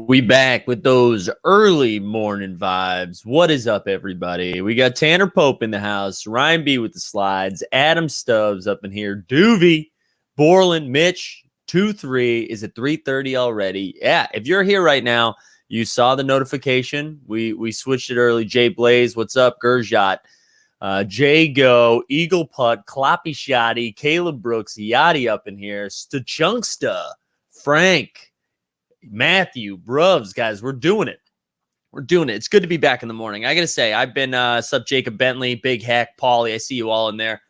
We back with those early morning vibes. What is up, everybody? We got Tanner Pope in the house, Ryan B with the slides, Adam Stubbs up in here, Doovie, Borland, Mitch, 2-3. Is it 3:30 already? Yeah, if you're here right now, you saw the notification. We switched it early. Jay Blaze, what's up? Gerjot, Jay Go, Eagle Putt, Kloppy Shotty, Caleb Brooks, Yachty up in here, Stachunksta, Frank, Matthew, Bruvs, guys, we're doing it. We're doing it. It's good to be back in the morning. I got to say, I've been sub Jacob Bentley, Big Hack, Paulie. I see you all in there.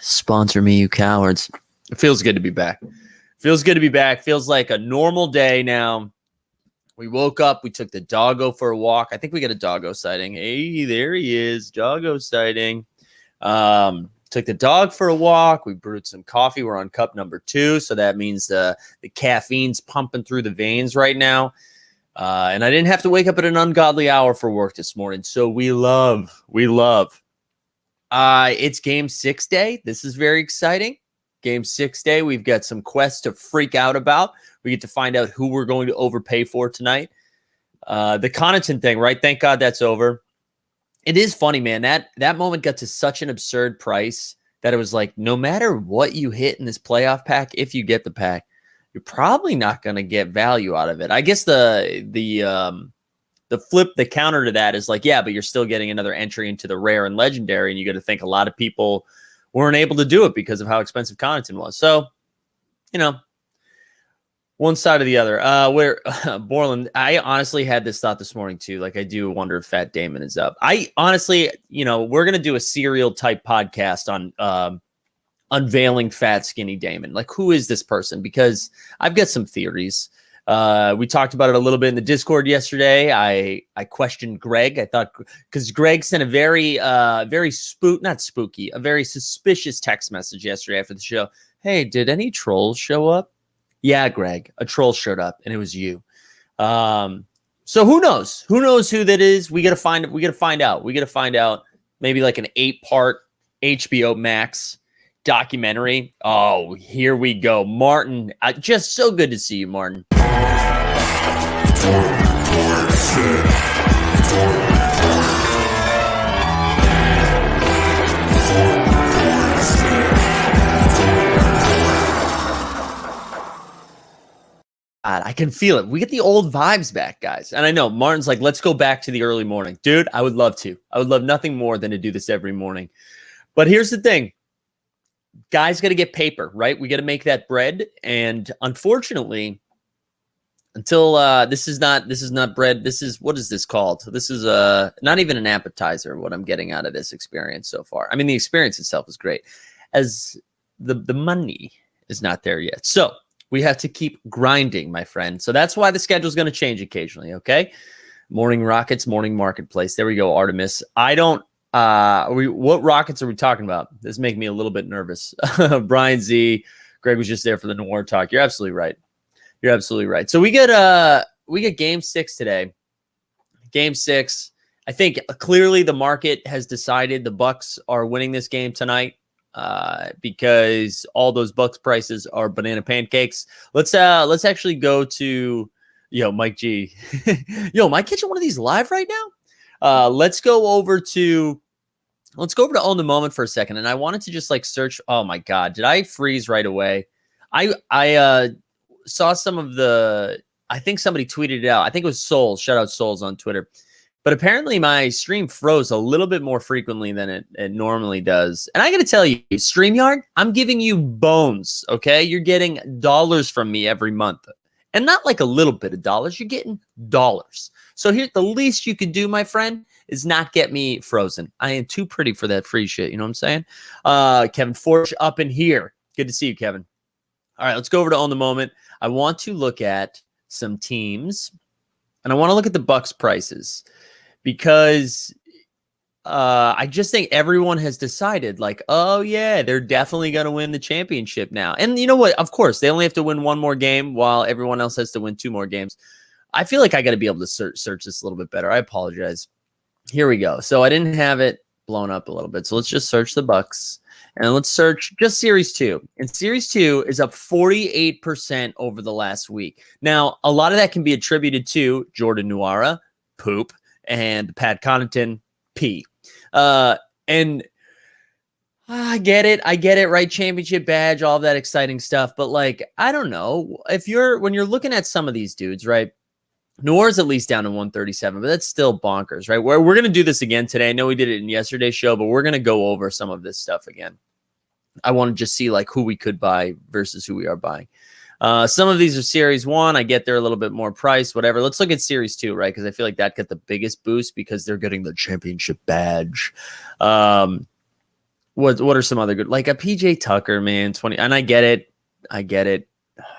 Sponsor me, you cowards. It feels good to be back. Feels good to be back. Feels like a normal day now. We woke up. We took the doggo for a walk. I think we got a doggo sighting. Hey, there he is. Doggo sighting. Took the dog for a walk. We brewed some coffee. We're on cup number 2. So that means the caffeine's pumping through the veins right now. And I didn't have to wake up at an ungodly hour for work this morning. So we love. It's game 6 day. This is very exciting. Game 6 day. We've got some quests to freak out about. We get to find out who we're going to overpay for tonight. The Connaughton thing, right? Thank God that's over. It is funny, man. That moment got to such an absurd price that it was like, no matter what you hit in this playoff pack, if you get the pack, you're probably not going to get value out of it. I guess the counter to that is like, yeah, but you're still getting another entry into the rare and legendary, and you got to think a lot of people weren't able to do it because of how expensive Connaughton was. So, one side or the other. Borland, I honestly had this thought this morning too. Like, I do wonder if Fat Damon is up. I honestly, we're going to do a serial type podcast on unveiling Fat Skinny Damon. Like, who is this person? Because I've got some theories. We talked about it a little bit in the Discord yesterday. I questioned Greg. I thought, because Greg sent a very suspicious text message yesterday after the show. Hey, did any trolls show up? Yeah, Greg, a troll showed up, and it was you. So who knows? Who knows who that is? We got to find out. We got to find out. Maybe like an 8-part HBO Max documentary. Oh, here we go, Martin. Just so good to see you, Martin. God, I can feel it. We get the old vibes back, guys. And I know Martin's like, let's go back to the early morning. Dude, I would love to. I would love nothing more than to do this every morning. But here's the thing. Guys got to get paper, right? We got to make that bread. And unfortunately, until this is not bread. This is, what is this called? This is not even an appetizer, what I'm getting out of this experience so far. I mean, the experience itself is great. As the money is not there yet. So we have to keep grinding, my friend. So that's why the schedule is going to change occasionally, okay? Morning Rockets, morning Marketplace. There we go, Artemis. What Rockets are we talking about? This is making me a little bit nervous. Brian Z. Greg was just there for the Noir talk. You're absolutely right. So we get game 6 today. Game 6. I think clearly the market has decided the Bucks are winning this game tonight. Because all those Bucks prices are banana pancakes. Let's actually go to Mike G. Am I catching one of these live right now? Let's go over to Own the Moment for a second. And I wanted to just like search. Oh my God, did I freeze right away? I saw some of I think somebody tweeted it out. I think it was Souls. Shout out Souls on Twitter. But apparently my stream froze a little bit more frequently than it normally does. And I got to tell you, StreamYard, I'm giving you bones, okay? You're getting dollars from me every month. And not like a little bit of dollars. You're getting dollars. So here, the least you could do, my friend, is not get me frozen. I am too pretty for that free shit. You know what I'm saying? Kevin Forge up in here. Good to see you, Kevin. All right, let's go over to Own the Moment. I want to look at some teams. And I want to look at the Bucks prices. Because I just think everyone has decided, like, oh, yeah, they're definitely going to win the championship now. And you know what? Of course, they only have to win one more game while everyone else has to win 2 more games. I feel like I got to be able to search this a little bit better. I apologize. Here we go. So I didn't have it blown up a little bit. So let's just search the Bucks and let's search just Series 2. And Series 2 is up 48% over the last week. Now, a lot of that can be attributed to Jordan Nwora, poop, and Pat Connaughton, pee. And I get it, right? Championship badge, all that exciting stuff. But like, I don't know when you're looking at some of these dudes, right? Noir's at least down to 137, but that's still bonkers, right? We're going to do this again today. I know we did it in yesterday's show, but we're going to go over some of this stuff again. I want to just see like who we could buy versus who we are buying. Some of these are Series 1. I get they're a little bit more priced, whatever. Let's look at Series 2, right? Because I feel like that got the biggest boost because they're getting the championship badge. What are some other good, like a PJ Tucker, man, 20, and I get it.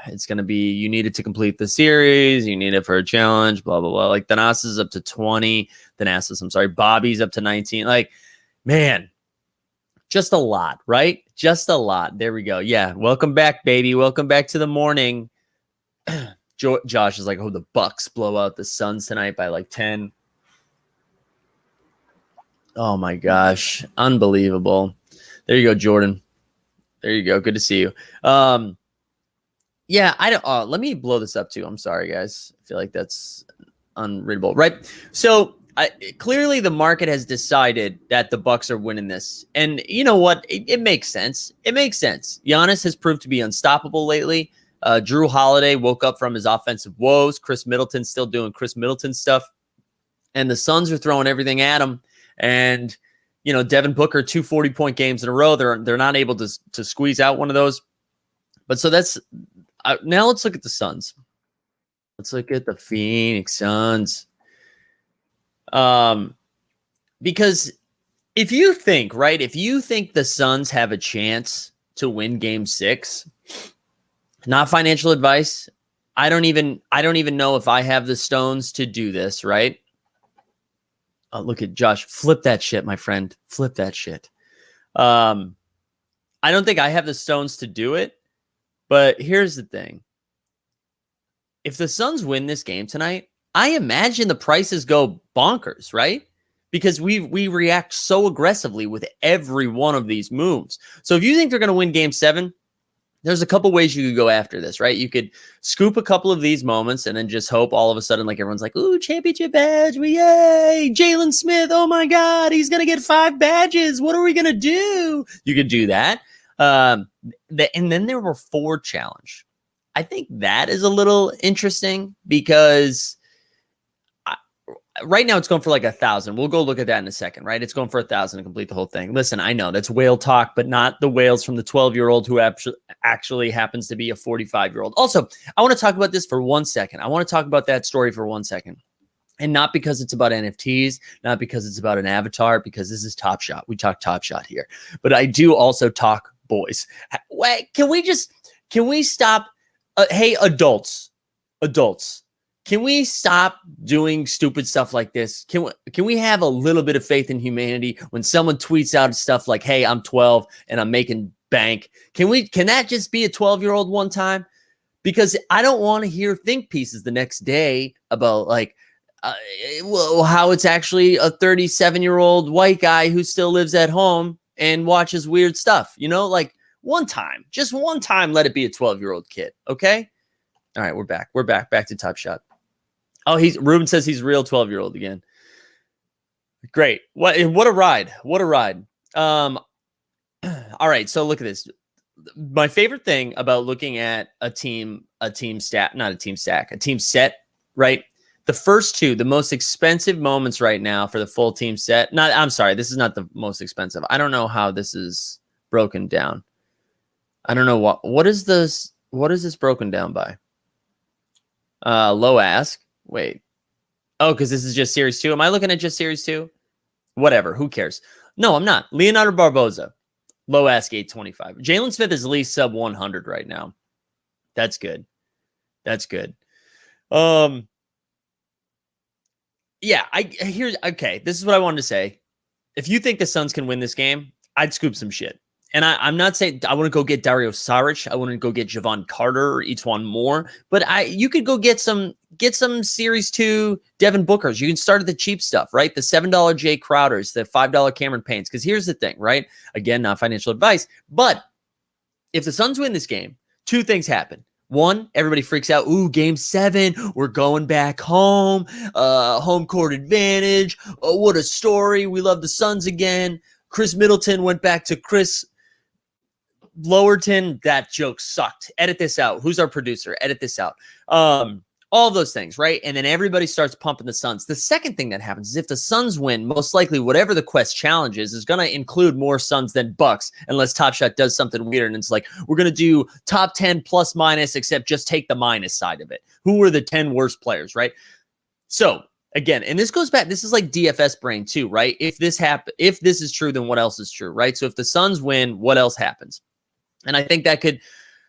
It's going to be, you need it to complete the series. You need it for a challenge, blah, blah, blah. Like Thanasis is up to 20. Bobby's up to 19. Like, man, just a lot, right? Just a lot. There we go. Yeah. Welcome back, baby. Welcome back to the morning. Josh is like, oh, the Bucks blow out the Suns tonight by like 10. Oh my gosh. Unbelievable. There you go, Jordan. There you go. Good to see you. Yeah, I don't. Let me blow this up too. I'm sorry, guys. I feel like that's unreadable, right? So clearly, the market has decided that the Bucks are winning this, and you know what? It makes sense. It makes sense. Giannis has proved to be unstoppable lately. Drew Holiday woke up from his offensive woes. Chris Middleton's still doing Chris Middleton stuff, and the Suns are throwing everything at him. And you know, Devin Booker, 2 40-point games in a row. They're not able to squeeze out one of those. But so that's. Now let's look at the Suns. Let's look at the Phoenix Suns. Because if you think the Suns have a chance to win Game 6, not financial advice. I don't even know if I have the stones to do this, right? Look at Josh. Flip that shit, my friend. Flip that shit. I don't think I have the stones to do it. But here's the thing. If the Suns win this game tonight, I imagine the prices go bonkers, right? Because we react so aggressively with every one of these moves. So if you think they're going to win Game 7, there's a couple ways you could go after this, right? You could scoop a couple of these moments and then just hope all of a sudden, like everyone's like, ooh, championship badge, yay! Jalen Smith, oh my God, he's going to get 5 badges. What are we going to do? You could do that. And then there were 4 challenge. I think that is a little interesting because right now it's going for like 1,000. We'll go look at that in a second, right? It's going for 1,000 to complete the whole thing. Listen, I know that's whale talk, but not the whales from the 12-year-old who actually happens to be a 45-year-old. Also, I want to talk about this for 1 second. I want to talk about that story for 1 second. And not because it's about NFTs, not because it's about an avatar, because this is Top Shot. We talk Top Shot here. But I do also talk boys. Wait, can we stop? Hey, adults, can we stop doing stupid stuff like this? Can we have a little bit of faith in humanity when someone tweets out stuff like, hey, I'm 12 and I'm making bank? Can that just be a 12-year-old one time? Because I don't want to hear think pieces the next day about like, how it's actually a 37-year-old white guy who still lives at home and watches weird stuff, you know, like just one time, let it be a 12-year-old kid. Okay. All right. We're back to Top Shot. Oh, Ruben says he's real 12-year-old again. Great. What a ride. All right. So look at this. My favorite thing about looking at a team set, right? The first 2, the most expensive moments right now for the full team set. I'm sorry, this is not the most expensive. I don't know how this is broken down. I don't know what is this broken down by? Low ask. Wait. Oh, because this is just Series 2. Am I looking at just Series 2? Whatever. Who cares? No, I'm not. Leonardo Barboza. Low ask 825. Jalen Smith is at least sub 100 right now. That's good. Yeah, okay. This is what I wanted to say. If you think the Suns can win this game, I'd scoop some shit. And I'm not saying I want to go get Dario Saric. I want to go get Javon Carter or Etuan Moore. But you could go get some get some Series 2 Devin Bookers. You can start at the cheap stuff, right? The $7 Jay Crowders, the $5 Cameron Paynes. Because here's the thing, right? Again, not financial advice, but if the Suns win this game, two things happen. One, everybody freaks out. Ooh, game 7. We're going back home. Home court advantage. Oh, what a story. We love the Suns again. Chris Middleton went back to Chris Lowerton. That joke sucked. Edit this out. Who's our producer? Edit this out. All those things, right? And then everybody starts pumping the Suns. The second thing that happens is if the Suns win, most likely whatever the Quest challenge is going to include more Suns than Bucks, unless Top Shot does something weird and it's like, we're going to do top 10 plus minus, except just take the minus side of it. Who are the 10 worst players, right? So again, and this goes back, this is like DFS brain too, right? If this is true, then what else is true, right? So if the Suns win, what else happens? And I think that could,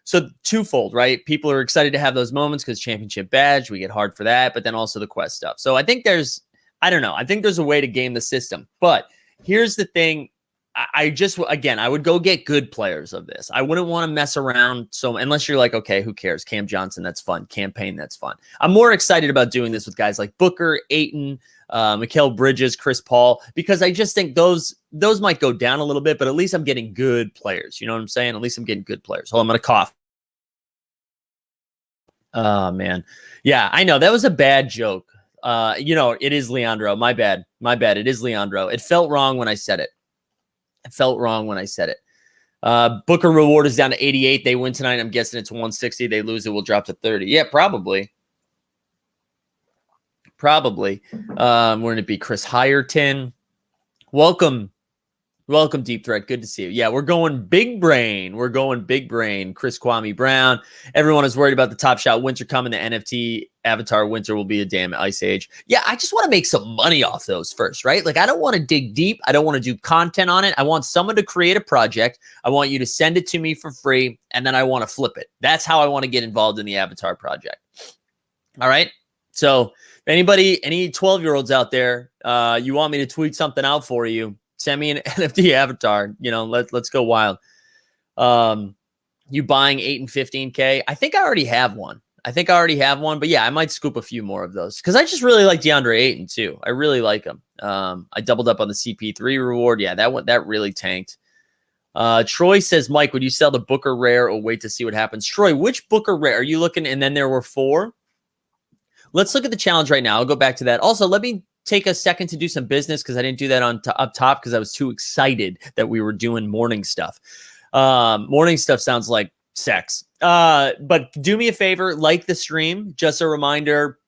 so twofold, right? People are excited to have those moments because championship badge, we get hard for that, but then also the Quest stuff. So I think I don't know. I think there's a way to game the system. But here's the thing. I would go get good players of this. I wouldn't want to mess around. So unless you're like, okay, who cares? Cam Johnson, that's fun. Campaign, that's fun. I'm more excited about doing this with guys like Booker, Ayton, Mikal Bridges, Chris Paul, because I just think those might go down a little bit, but at least I'm getting good players. You know what I'm saying? At least I'm getting good players. Hold on, I'm going to cough. Oh, man. Yeah, I know. That was a bad joke. It is Leandro. My bad. It is Leandro. It felt wrong when I said it. Booker reward is down to 88. They win tonight. I'm guessing it's 160. They lose it. We'll drop to 30. Yeah, probably. Wouldn't it be Chris Hyerton? Welcome, Deep Threat. Good to see you. Yeah, we're going big brain. Chris Kwame Brown. Everyone is worried about the Top Shot winter coming. The NFT avatar winter will be a damn ice age. Yeah, I just want to make some money off those first, right? Like, I don't want to dig deep. I don't want to do content on it. I want someone to create a project. I want you to send it to me for free, and then I want to flip it. That's how I want to get involved in the avatar project. All right? So, any 12-year-olds out there, you want me to tweet something out for you, send me an NFT avatar. Let's go wild. You buying 8 and 15K? I think I already have one. But yeah, I might scoop a few more of those because I just really like DeAndre Ayton too. I really like him. I doubled up on the CP3 reward. Yeah, that really tanked. Troy says, Mike, would you sell the Booker rare or wait to see what happens? Troy, which Booker rare are you looking? And then there were 4. Let's look at the challenge right now. I'll go back to that. Also, let me take a second to do some business because I didn't do that up top because I was too excited that we were doing morning stuff. Morning stuff sounds like sex. But do me a favor, like the stream. Just a reminder,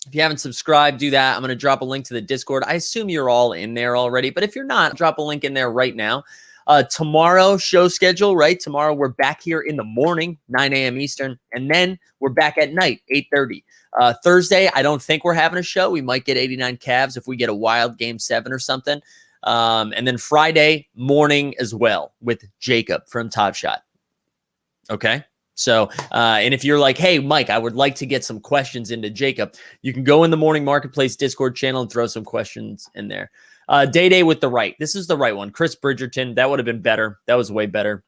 if you haven't subscribed, do that. I'm going to drop a link to the Discord. I assume you're all in there already, but if you're not, drop a link in there right now. Tomorrow show schedule, right? Tomorrow we're back here in the morning, 9 a.m. Eastern, and then we're back at night, 8:30. Thursday, I don't think we're having a show. We might get 89 Cavs if we get a wild game 7 or something. And then Friday morning as well with Jacob from Top Shot. Okay. So, and if you're like, hey, Mike, I would like to get some questions into Jacob, you can go in the Morning Marketplace Discord channel and throw some questions in there. Day with the right. This is the right one. Chris Bridgerton. That would have been better. That was way better.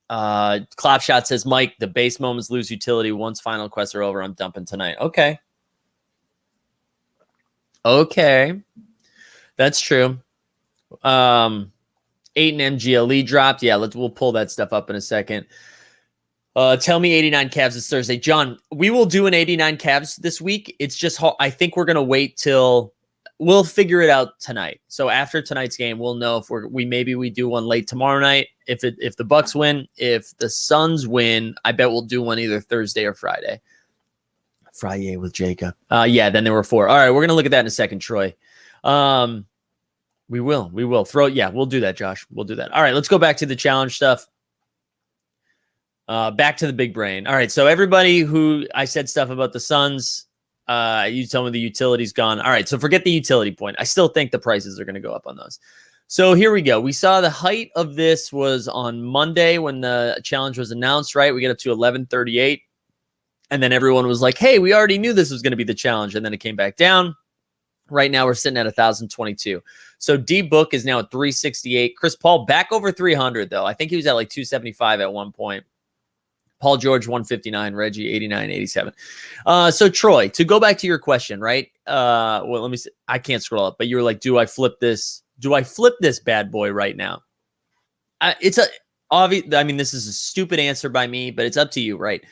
Clapshot says, Mike, the base moments lose utility once final quests are over. I'm dumping tonight. Okay. That's true. 8 and MGLE dropped. Yeah, we'll pull that stuff up in a second. Tell me 89 Cavs is Thursday. John, we will do an 89 Cavs this week. It's just, I think we're going to wait till we'll figure it out tonight. So after tonight's game, we'll know if we do one late tomorrow night. If the Bucks win, if the Suns win, I bet we'll do one either Thursday or Friday. Friday with Jacob. Yeah, then there were 4. All right, we're going to look at that in a second, Troy. We will we'll do that, Josh. We'll do that. All right, let's go back to the challenge stuff. Back to the big brain. All right, so everybody who I said stuff about the Suns, you tell me the utility's gone. All right, so forget the utility point. I still think the prices are going to go up on those. So here we go. We saw the height of this was on Monday when the challenge was announced, right? We get up to 1138. And then everyone was like, hey, we already knew this was going to be the challenge. And then it came back down. Right now we're sitting at 1,022. So D-Book is now at 368. Chris Paul back over 300, though. I think he was at like 275 at one point. Paul George 159, Reggie 89, 87. So Troy, to go back to your question, right? Well, let me see. I can't scroll up, but you were like, do I flip this? Do I flip this bad boy right now? It's a obvious. I mean, this is a stupid answer by me, but it's up to you, right?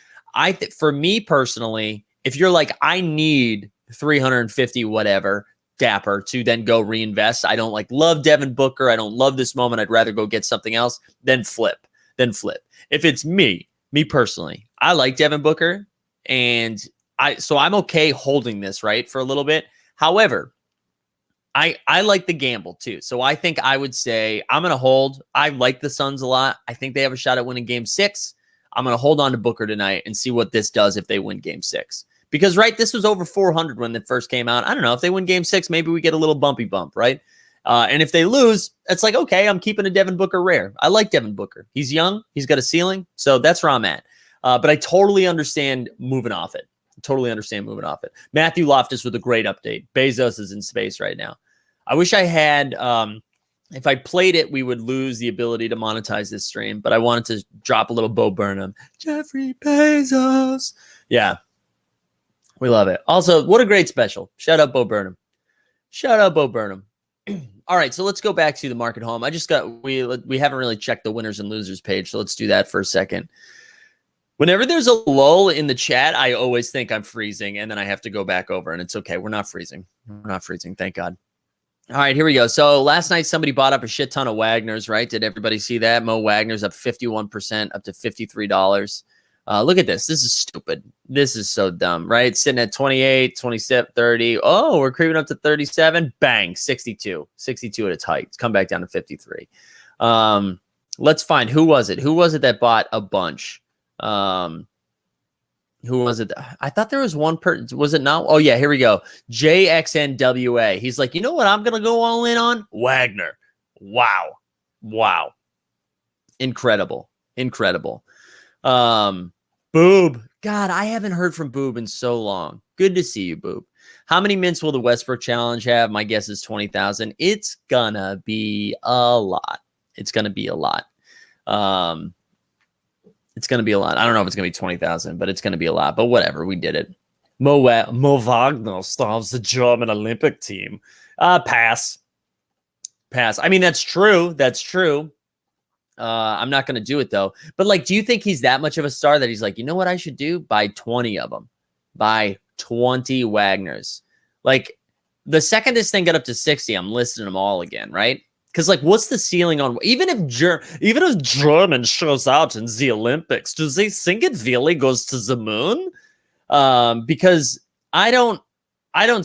For me personally, if you're like, I need 350 whatever Dapper to then go reinvest. I don't love Devin Booker. I don't love this moment. I'd rather go get something else. Then flip. If it's me personally, I like Devin Booker, and so I'm okay holding this right for a little bit. However, I like the gamble too. So I think I would say I'm going to hold. I like the Suns a lot. I think they have a shot at winning game 6. I'm going to hold on to Booker tonight and see what this does if they win game 6. Because, right, this was over 400 when it first came out. I don't know. If they win game 6, maybe we get a little bumpy bump, right? And if they lose, it's like, okay, I'm keeping a Devin Booker rare. I like Devin Booker. He's young. He's got a ceiling. So that's where I'm at. But I totally understand moving off it. Matthew Loftus with a great update. Bezos is in space right now. I wish I had, if I played it, we would lose the ability to monetize this stream. But I wanted to drop a little Bo Burnham. Jeffrey Bezos. Yeah. We love it. Also, what a great special. Shout out Bo Burnham. All right, so let's go back to the market home. We haven't really checked the winners and losers page, so let's do that for a second. Whenever there's a lull in the chat, I always think I'm freezing, and then I have to go back over, and it's okay. We're not freezing. Thank God. All right, here we go. So last night, somebody bought up a shit ton of Wagner's, right? Did everybody see that? Mo Wagner's up 51%, up to $53. Look at this. This is stupid. This is so dumb, right? Sitting at 28, 27, 30. Oh, we're creeping up to 37. Bang, 62. 62 at its height. It's come back down to 53. Let's find who was it? Who was it that bought a bunch? Who was it? I thought there was one person. Was it not? Oh, yeah, here we go. JXNWA. He's like, you know what I'm going to go all in on? Wagner. Wow. Incredible. Boob. God, I haven't heard from Boob in so long. Good to see you, Boob. How many mints will the Westbrook Challenge have? My guess is 20,000. It's gonna be a lot. I don't know if it's gonna be 20,000, but it's gonna be a lot. But whatever, we did it. Mo Wagner starves the German Olympic team. Pass. I mean, that's true. I'm not going to do it though. But do you think he's that much of a star that he's like, you know what I should do? Buy 20 of them. Buy 20 Wagners. The second this thing got up to 60, I'm listing them all again, right? Because what's the ceiling on even if German shows out in the Olympics, do they think it really goes to the moon? Because I don't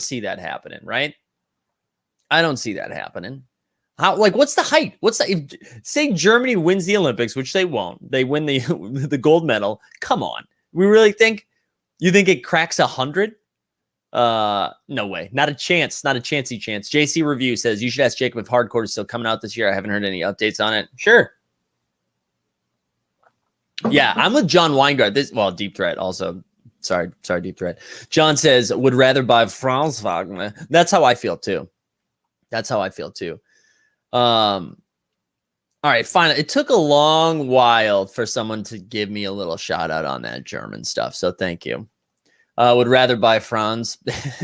see that happening, right? I don't see that happening. How, what's the height? Say Germany wins the Olympics, which they won't. They win the gold medal. Come on. We really think? You think it cracks 100? No way. Not a chance. Not a chancey chance. JC Review says, you should ask Jacob if Hardcore is still coming out this year. I haven't heard any updates on it. Sure. Yeah, I'm with John Weingart. Deep Threat also. Sorry, Deep Threat. John says, would rather buy Franz Wagner. That's how I feel too. All right, fine. It took a long while for someone to give me a little shout out on that German stuff. So thank you. Would rather buy Franz.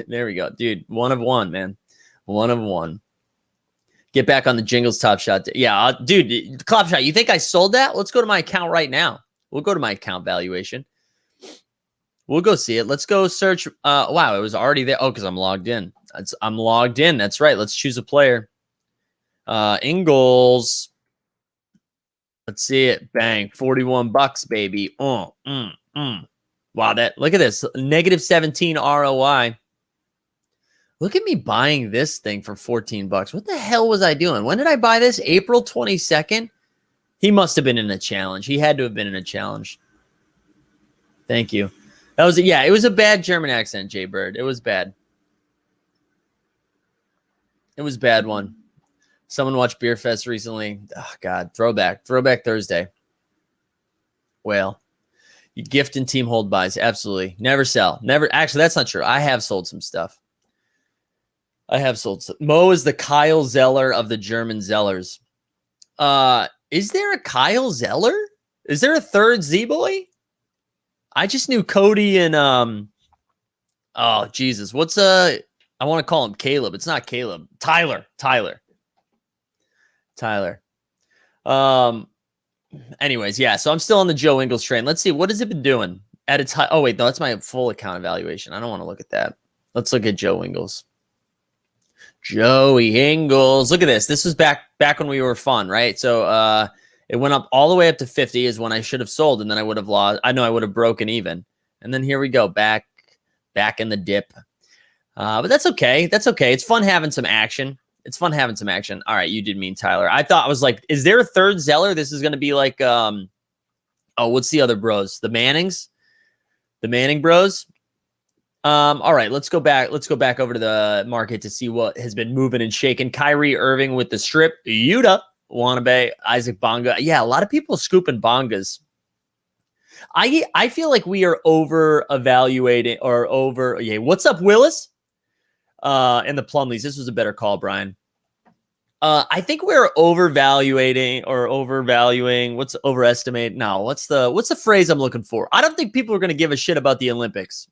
There we go. Dude, one of one, man. One of one. Get back on the Jingles Top Shot. Yeah, dude, Top Shot, you think I sold that? Let's go to my account right now. We'll go to my account valuation. We'll go see it. Let's go search. Wow, it was already there. Oh, because I'm logged in. I'm logged in. That's right. Let's choose a player. Ingles. Let's see it. Bang. $41, baby. Wow, look at this. Negative 17 ROI. Look at me buying this thing for $14. What the hell was I doing? When did I buy this? April 22nd? He must have been in a challenge. He had to have been in a challenge. Thank you. That was it was a bad German accent, Jay Bird. It was bad. It was a bad one. Someone watched Beer Fest recently. Oh, God. Throwback Thursday. Well, you gift and team hold buys. Absolutely. Never sell. Never. Actually, that's not true. I have sold some stuff. Mo is the Kyle Zeller of the German Zellers. Is there a Kyle Zeller? Is there a third Z-Boy? I just knew Cody and oh Jesus, what's I want to call him Caleb. It's not Caleb. Tyler. Anyways, yeah. So I'm still on the Joe Ingles train. Let's see, what has it been doing at its high? Oh wait, no, that's my full account evaluation. I don't want to look at that. Let's look at Joe Ingles. Joey Ingles. Look at this. This was back when we were fun, right? So it went up all the way up to 50 is when I should have sold, and then I would have lost. I know I would have broken even. And then here we go, back in the dip. But that's okay. That's okay. It's fun having some action. All right, you did mean Tyler. I thought, I was like, is there a third Zeller? This is going to be like, what's the other bros? The Mannings? The Manning bros? All right, let's go back over to the market to see what has been moving and shaking. Kyrie Irving with the strip. Yuta, Wanabe, Isaac Bonga. Yeah, a lot of people scooping Bongas. I feel like we are over evaluating or over. Yeah, what's up, Willis? And the Plumleys. This was a better call, Brian. I think we're overvaluing. What's overestimate? No, what's the phrase I'm looking for? I don't think people are going to give a shit about the Olympics.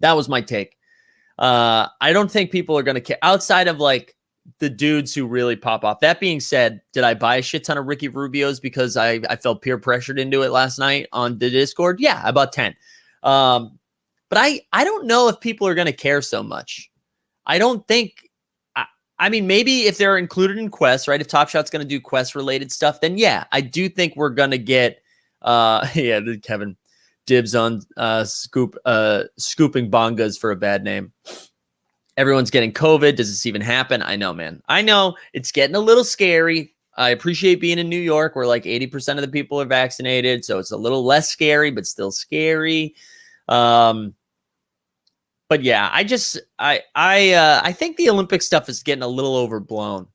That was my take. I don't think people are going to care outside of like the dudes who really pop off. That being said, did I buy a shit ton of Ricky Rubio's because I felt peer pressured into it last night on the Discord? Yeah, about 10. But I don't know if people are going to care so much. I don't think. I mean, maybe if they're included in quests, right? If Top Shot's going to do quest related stuff, then yeah, I do think we're going to get. Yeah, Kevin. Dibs on scooping Bongas for a bad name. Everyone's getting COVID. Does this even happen? I know, man. I know it's getting a little scary. I appreciate being in New York where like 80% of the people are vaccinated. So it's a little less scary, but still scary. But yeah, I think the Olympic stuff is getting a little overblown.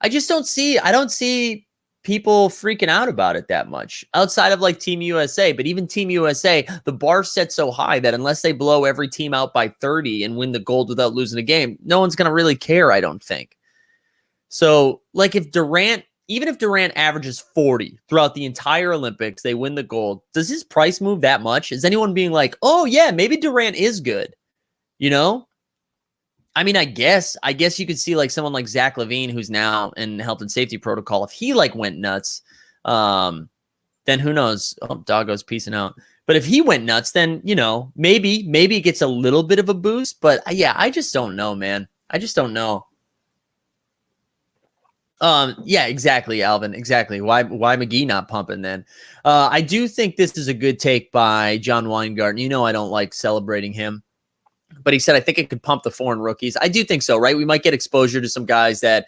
I don't see people freaking out about it that much outside of like Team USA. But even Team USA, the bar set so high that unless they blow every team out by 30 and win the gold without losing a game, no one's going to really care, I don't think. So like even if Durant averages 40 throughout the entire Olympics, they win the gold. Does his price move that much? Is anyone being like, oh yeah, maybe Durant is good? You know? I mean, I guess you could see like someone like Zach LaVine, who's now in health and safety protocol. If he like went nuts, then who knows? Oh, Doggo's peacing out. But if he went nuts, then, you know, maybe it gets a little bit of a boost. But yeah, I just don't know, man. I just don't know. Yeah, exactly, Alvin. Exactly. Why McGee not pumping then? I do think this is a good take by John Weingarten. You know, I don't like celebrating him. But he said, I think it could pump the foreign rookies. I do think so, right? We might get exposure to some guys that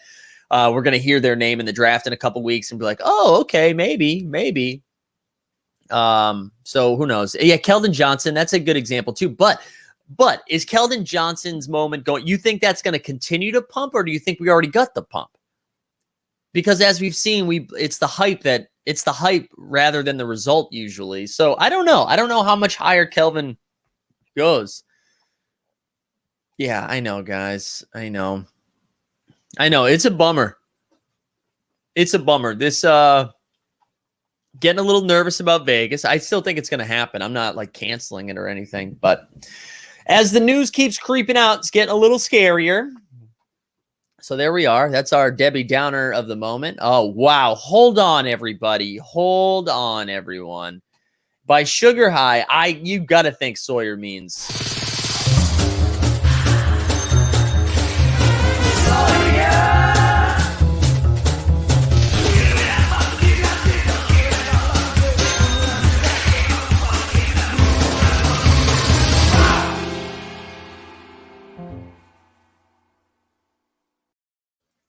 we're going to hear their name in the draft in a couple weeks and be like, oh, okay, maybe. So who knows? Yeah, Keldon Johnson, that's a good example too. But is Keldon Johnson's moment going? You think that's going to continue to pump, or do you think we already got the pump? Because as we've seen, it's the hype rather than the result usually. So I don't know. I don't know how much higher Kelvin goes. Yeah, I know, guys. I know. It's a bummer. This getting a little nervous about Vegas. I still think it's going to happen. I'm not like canceling it or anything, but as the news keeps creeping out, it's getting a little scarier. So there we are. That's our Debbie Downer of the moment. Oh, wow. Hold on, everybody. Hold on, everyone. By Sugar High, you got to think Sawyer means...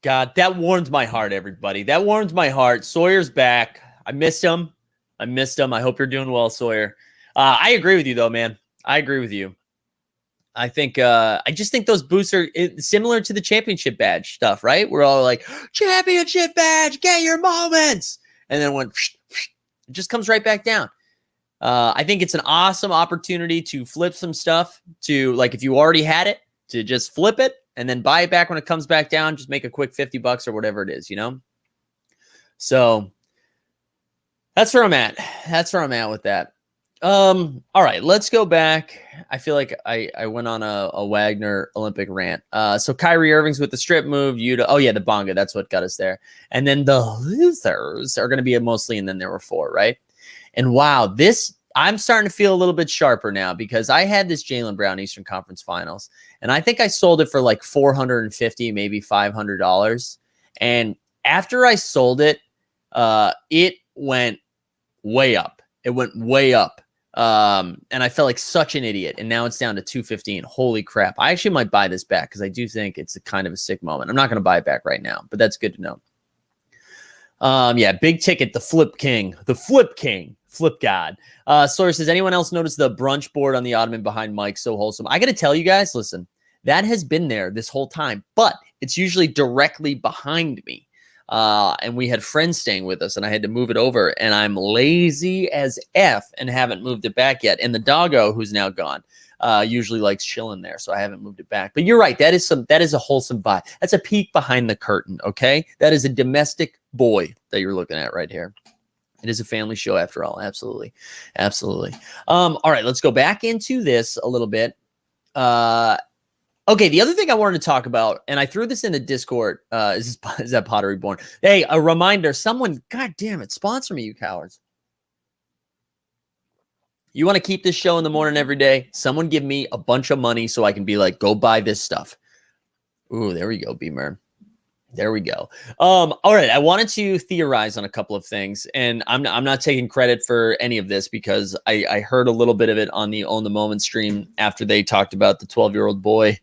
God, that warms my heart, everybody. That warms my heart. Sawyer's back. I missed him. I hope you're doing well, Sawyer. I agree with you, though, man. I agree with you. I just think those boosts are similar to the championship badge stuff, right? We're all like, championship badge, get your moments. And then it just comes right back down. I think it's an awesome opportunity to flip some stuff to, like, if you already had it, to just flip it and then buy it back when it comes back down. Just make a quick $50 or whatever it is, you know? So that's where I'm at. That's where I'm at with that. All right, let's go back. I feel like I went on a Wagner Olympic rant. So Kyrie Irving's with the strip move. Oh yeah, the bonga. That's what got us there. And then the losers are going to be mostly, and then there were 4, right? And wow, I'm starting to feel a little bit sharper now because I had this Jaylen Brown Eastern Conference Finals, and I think I sold it for like $450, maybe $500. And after I sold it, it went way up. It went way up. And I felt like such an idiot. And now it's down to 215. Holy crap. I actually might buy this back because I do think it's a kind of a sick moment. I'm not going to buy it back right now, but that's good to know. Yeah, big ticket, the flip king, flip god. Sawyer says, anyone else notice the brunch board on the ottoman behind Mike? So wholesome. I got to tell you guys, listen, that has been there this whole time, but it's usually directly behind me. And we had friends staying with us, and I had to move it over, and I'm lazy as F and haven't moved it back yet. And the doggo, who's now gone, usually likes chilling there, so I haven't moved it back. But you're right, that is a wholesome vibe. That's a peek behind the curtain, okay? That is a domestic boy that you're looking at right here. It is a family show after all. Absolutely. Absolutely. All right, let's go back into this a little bit. Okay, the other thing I wanted to talk about, and I threw this in the Discord, is that Pottery Born. Hey, a reminder, someone, God damn it, sponsor me, you cowards. You want to keep this show in the morning every day? Someone give me a bunch of money so I can be like, go buy this stuff. Ooh, there we go, Beamer. There we go. All right, I wanted to theorize on a couple of things, and I'm not taking credit for any of this because I heard a little bit of it on the Own the Moment stream after they talked about the 12-year-old boy.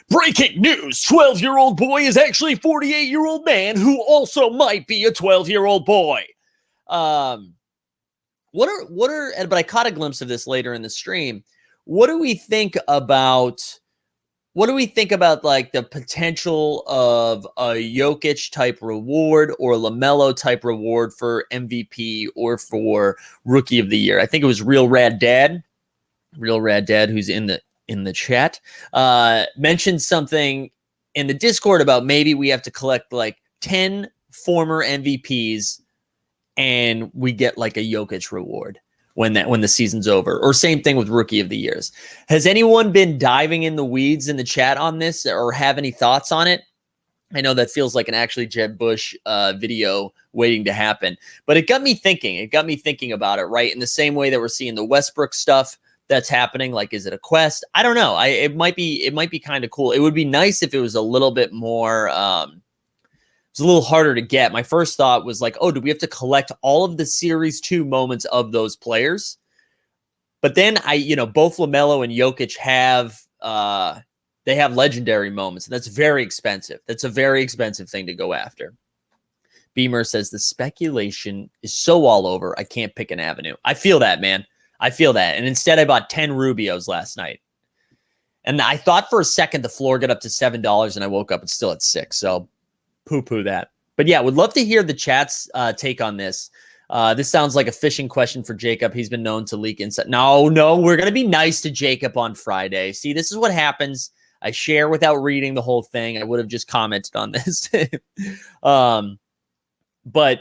Breaking news, 12-year-old boy is actually a 48-year-old man who also might be a 12-year-old boy. But I caught a glimpse of this later in the stream. What do we think about like the potential of a Jokic type reward or LaMelo type reward for MVP or for Rookie of the Year? I think it was Real Rad Dad, who's in the chat, mentioned something in the Discord about maybe we have to collect like 10 former MVPs and we get like a Jokic reward when the season's over, or same thing with Rookie of the Years. Has anyone been diving in the weeds in the chat on this or have any thoughts on it? I know that feels like an actually Jeb Bush video waiting to happen, but it got me thinking. It got me thinking about it, right? In the same way that we're seeing the Westbrook stuff that's happening. Like, is it a quest? I don't know. It might be kind of cool. It would be nice if it was a little bit more, it's a little harder to get. My first thought was like, oh, do we have to collect all of the Series 2 moments of those players? But then both LaMelo and Jokic have they have legendary moments, and that's very expensive. That's a very expensive thing to go after. Beamer says the speculation is so all over, I can't pick an avenue. I feel that, man. I feel that. And instead I bought 10 Rubios last night. And I thought for a second the floor got up to $7, and I woke up, it's still at $6. So poo-poo that. But yeah, would love to hear the chat's take on this. This sounds like a fishing question for Jacob. He's been known to leak inside. No, we're going to be nice to Jacob on Friday. See, this is what happens. I share without reading the whole thing. I would have just commented on this. But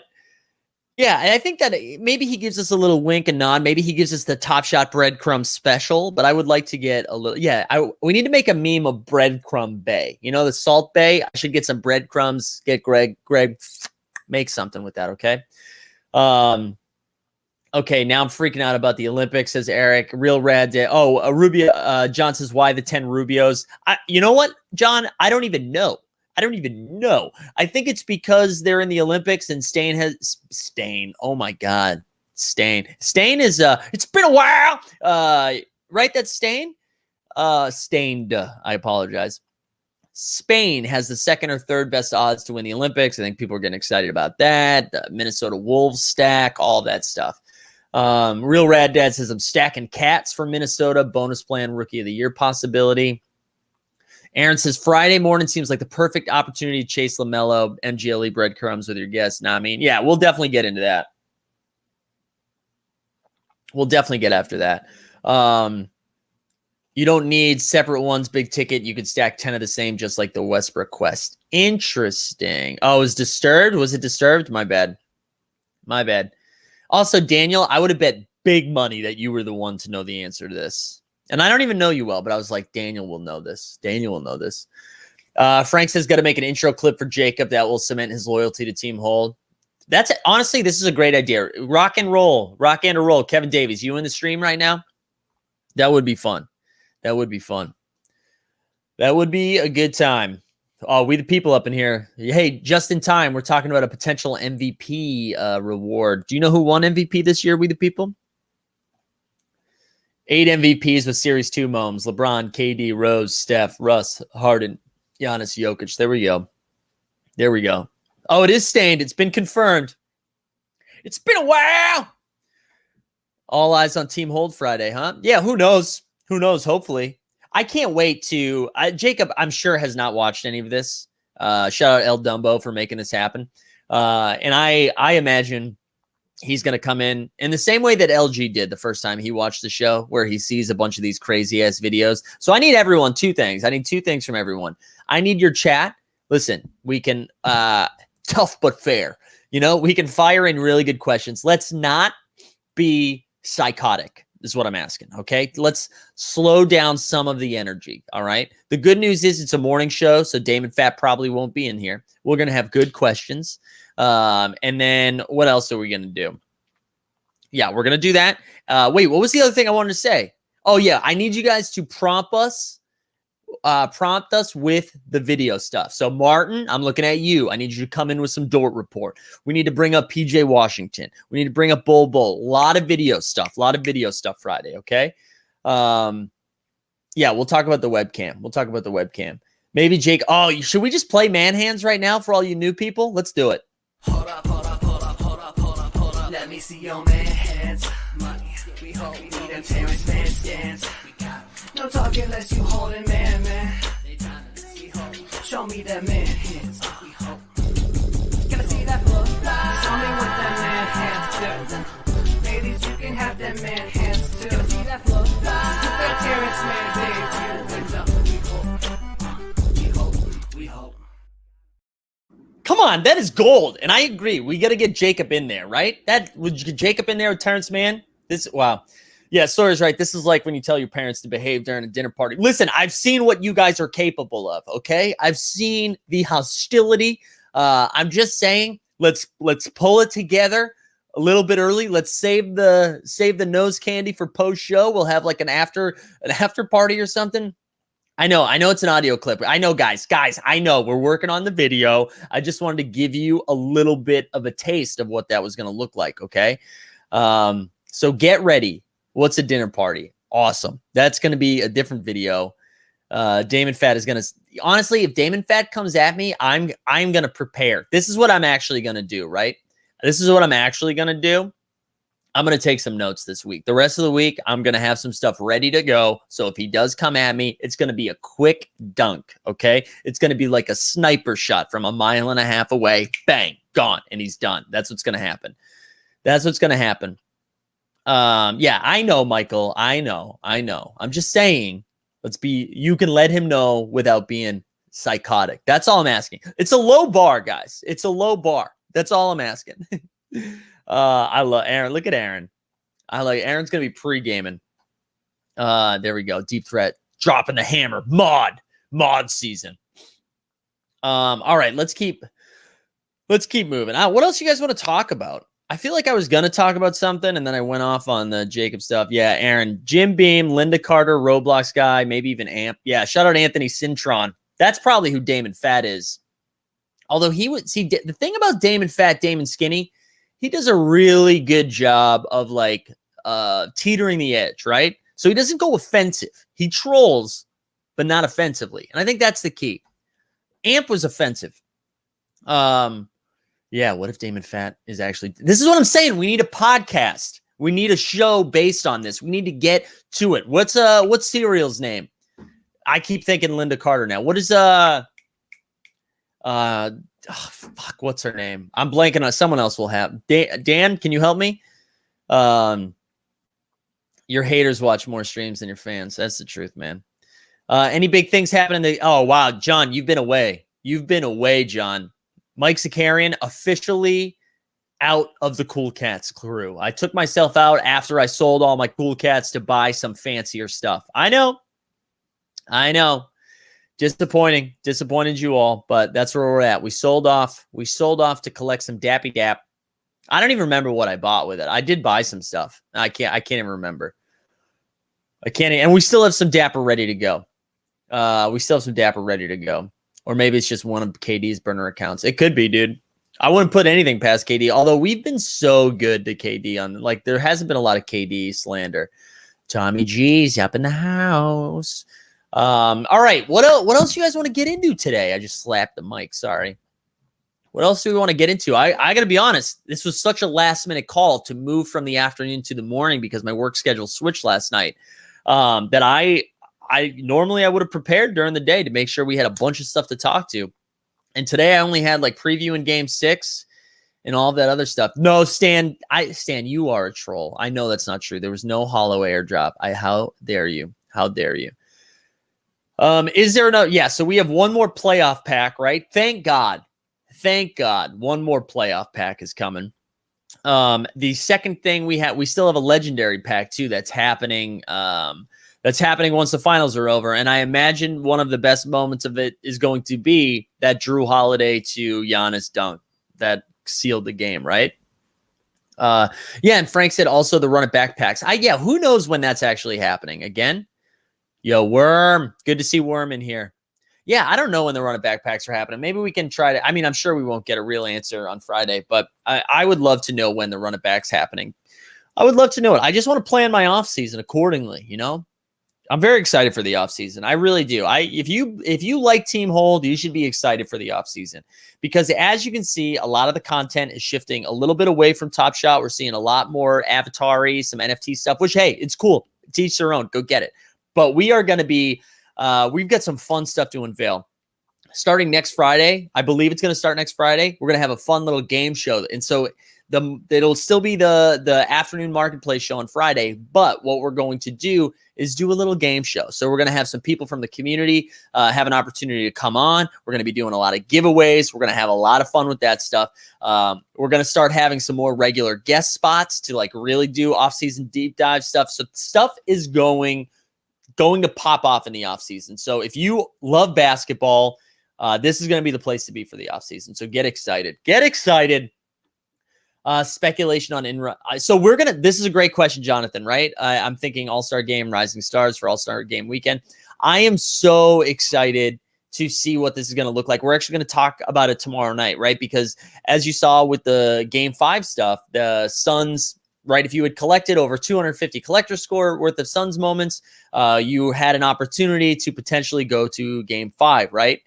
yeah, and I think that maybe he gives us a little wink and nod. Maybe he gives us the Top Shot breadcrumb special, but I would like to get a little, we need to make a meme of breadcrumb bay. You know, the Salt Bay? I should get some breadcrumbs, get Greg, make something with that, okay? Okay, now I'm freaking out about the Olympics, says Eric. Real Rad Day. Oh, Rubio, John says, why the 10 Rubios? You know what, John? I don't even know. I think it's because they're in the Olympics and Stain. Oh my God. Stain is, it's been a while. Right? That's Stain? Stained. I apologize. Spain has the second or third best odds to win the Olympics. I think people are getting excited about that. The Minnesota Wolves stack, all that stuff. Real Rad Dad says, I'm stacking cats for Minnesota. Bonus plan Rookie of the Year possibility. Aaron says, Friday morning seems like the perfect opportunity to chase LaMelo, MGLE breadcrumbs with your guests. Nah, I mean, yeah, we'll definitely get into that. We'll definitely get after that. You don't need separate ones, big ticket. You could stack 10 of the same, just like the Westbrook quest. Interesting. Oh, it was Disturbed? Was it Disturbed? My bad. Also, Daniel, I would have bet big money that you were the one to know the answer to this. And I don't even know you well, but I was like, Daniel will know this. Daniel will know this. Frank says, got to make an intro clip for Jacob that will cement his loyalty to Team Hold. That's honestly, this is a great idea. Rock and roll. Kevin Davies, you in the stream right now? That would be fun. That would be fun. That would be a good time. Oh, we the people up in here. Hey, just in time, we're talking about a potential MVP reward. Do you know who won MVP this year, we the people? 8 MVPs with Series 2 moms. LeBron, KD, Rose, Steph, Russ, Harden, Giannis, Jokic. There we go. There we go. Oh, it is stained. It's been confirmed. It's been a while. All eyes on Team Hold Friday, huh? Yeah, who knows? Who knows? Hopefully. I can't wait to Jacob, I'm sure, has not watched any of this. Shout out El Dumbo for making this happen. And I imagine he's going to come in the same way that LG did the first time he watched the show, where he sees a bunch of these crazy ass videos. So I need everyone 2 things. I need 2 things from everyone. I need your chat. Listen, we can tough but fair. You know, we can fire in really good questions. Let's not be psychotic. Is what I'm asking. Okay. Let's slow down some of the energy. All right. The good news is it's a morning show, so Damon Fat probably won't be in here. We're going to have good questions. And then what else are we going to do? Yeah, we're going to do that. Wait, what was the other thing I wanted to say? Oh yeah. I need you guys to prompt us with the video stuff. So Martin, I'm looking at you. I need you to come in with some Dort report. We need to bring up PJ Washington. We need to bring up Bull. A lot of video stuff Friday. Okay. Yeah, we'll talk about the webcam. Maybe Jake. Oh, should we just play man hands right now for all you new people? Let's do it. Hold up. Let me see your man hands. Money. We hope we need them Terrence man stance. No talking unless you holding man. Show me that man hands. We hope. Can I see that look? Show me what that man hands do. Ladies, you can have that man hands too. Can I see that look? Put that Terrence man debut. We hope. Come on, that is gold. And I agree. We got to get Jacob in there, right? Would you get Jacob in there with Terrence Mann? Wow. Yeah, Sawyer's right. This is like when you tell your parents to behave during a dinner party. Listen, I've seen what you guys are capable of, okay? I've seen the hostility. I'm just saying, let's pull it together a little bit early. Let's save the nose candy for post show. We'll have like an after party or something. I know it's an audio clip. I know, guys, I know we're working on the video. I just wanted to give you a little bit of a taste of what that was going to look like, okay? So get ready. What's a dinner party? Awesome. That's going to be a different video. Damon Fat is going to, honestly, if Damon Fat comes at me, I'm going to prepare. This is what I'm actually going to do, right? This is what I'm actually going to do. I'm going to take some notes this week. The rest of the week, I'm going to have some stuff ready to go. So if he does come at me, it's going to be a quick dunk, okay? It's going to be like a sniper shot from 1.5 miles away. Bang, gone, and he's done. That's what's going to happen. Yeah, I know, Michael. I know. I'm just saying, you can let him know without being psychotic. That's all I'm asking. It's a low bar, guys. It's a low bar. That's all I'm asking. I love Aaron. Look at Aaron. Aaron's going to be pre-gaming. There we go. Deep threat. Dropping the hammer. Mod season. All right, let's keep moving. What else you guys want to talk about? I feel like I was going to talk about something, and then I went off on the Jacob stuff. Yeah, Aaron. Jim Beam, Linda Carter, Roblox guy, maybe even Amp. Yeah, shout out Anthony Cintron. That's probably who Damon Fat is. Although the thing about Damon Fat, Damon Skinny, he does a really good job of like teetering the edge, right? So he doesn't go offensive. He trolls, but not offensively. And I think that's the key. Amp was offensive. Yeah, what if Damon Fat is actually... This is what I'm saying. We need a podcast. We need a show based on this. We need to get to it. What's Serial's name? I keep thinking Linda Carter now. What is what's her name? I'm blanking on. Someone else will have. Dan, can you help me? Your haters watch more streams than your fans. That's the truth, man. Any big things happening? Oh, wow. John, you've been away. John. Mike Zakarian officially out of the Cool Cats crew. I took myself out after I sold all my Cool Cats to buy some fancier stuff. I know. Disappointed you all, but that's where we're at. We sold off to collect some Dappy Dap. I don't even remember what I bought with it. I did buy some stuff. I can't even remember. And we still have some Dapper ready to go. Or maybe it's just one of KD's burner accounts. It could be, dude. I wouldn't put anything past KD, although we've been so good to KD on, like, there hasn't been a lot of KD slander. Tommy G's up in the house. All right. What else do you guys want to get into today? I just slapped the mic. Sorry. What else do we want to get into? I got to be honest. This was such a last minute call to move from the afternoon to the morning because my work schedule switched last night. That I normally I would have prepared during the day to make sure we had a bunch of stuff to talk to. And today I only had like previewing game 6 and all that other stuff. No, Stan, you are a troll. I know that's not true. There was no hollow airdrop. How dare you? How dare you? Is there another? Yeah, so we have one more playoff pack, right? Thank God. One more playoff pack is coming. The second thing we still have a legendary pack too that's happening. That's happening once the finals are over. And I imagine one of the best moments of it is going to be that Drew Holiday to Giannis dunk that sealed the game, right? Yeah, and Frank said also the run of backpacks. Yeah, who knows when that's actually happening again? Yo, Worm. Good to see Worm in here. Yeah, I don't know when the run of backpacks are happening. Maybe we can try to. I mean, I'm sure we won't get a real answer on Friday, but I would love to know when the run of back's happening. I would love to know it. I just want to plan my off season accordingly, you know? I'm very excited for the offseason. I really do. If you like Team Hold, you should be excited for the offseason because as you can see, a lot of the content is shifting a little bit away from Top Shot. We're seeing a lot more Avatar-y, some NFT stuff, which, hey, it's cool. Teach their own. Go get it. But we are going to be, we've got some fun stuff to unveil. Starting next Friday, I believe it's going to start next Friday. We're going to have a fun little game show. And so it'll still be the afternoon marketplace show on Friday. But what we're going to do is do a little game show. So we're going to have some people from the community have an opportunity to come on. We're going to be doing a lot of giveaways. We're going to have a lot of fun with that stuff. We're going to start having some more regular guest spots to like really do off-season deep dive stuff. So stuff is going to pop off in the offseason. So if you love basketball, this is going to be the place to be for the offseason. So get excited. Speculation on so this is a great question, Jonathan, right? I'm thinking All-Star Game, Rising Stars for All-Star Game weekend. I am so excited to see what this is going to look like. We're actually going to talk about it tomorrow night, right? Because as you saw with the Game 5 stuff, the Suns, right? If you had collected over 250 collector score worth of Suns moments, you had an opportunity to potentially go to Game 5, right?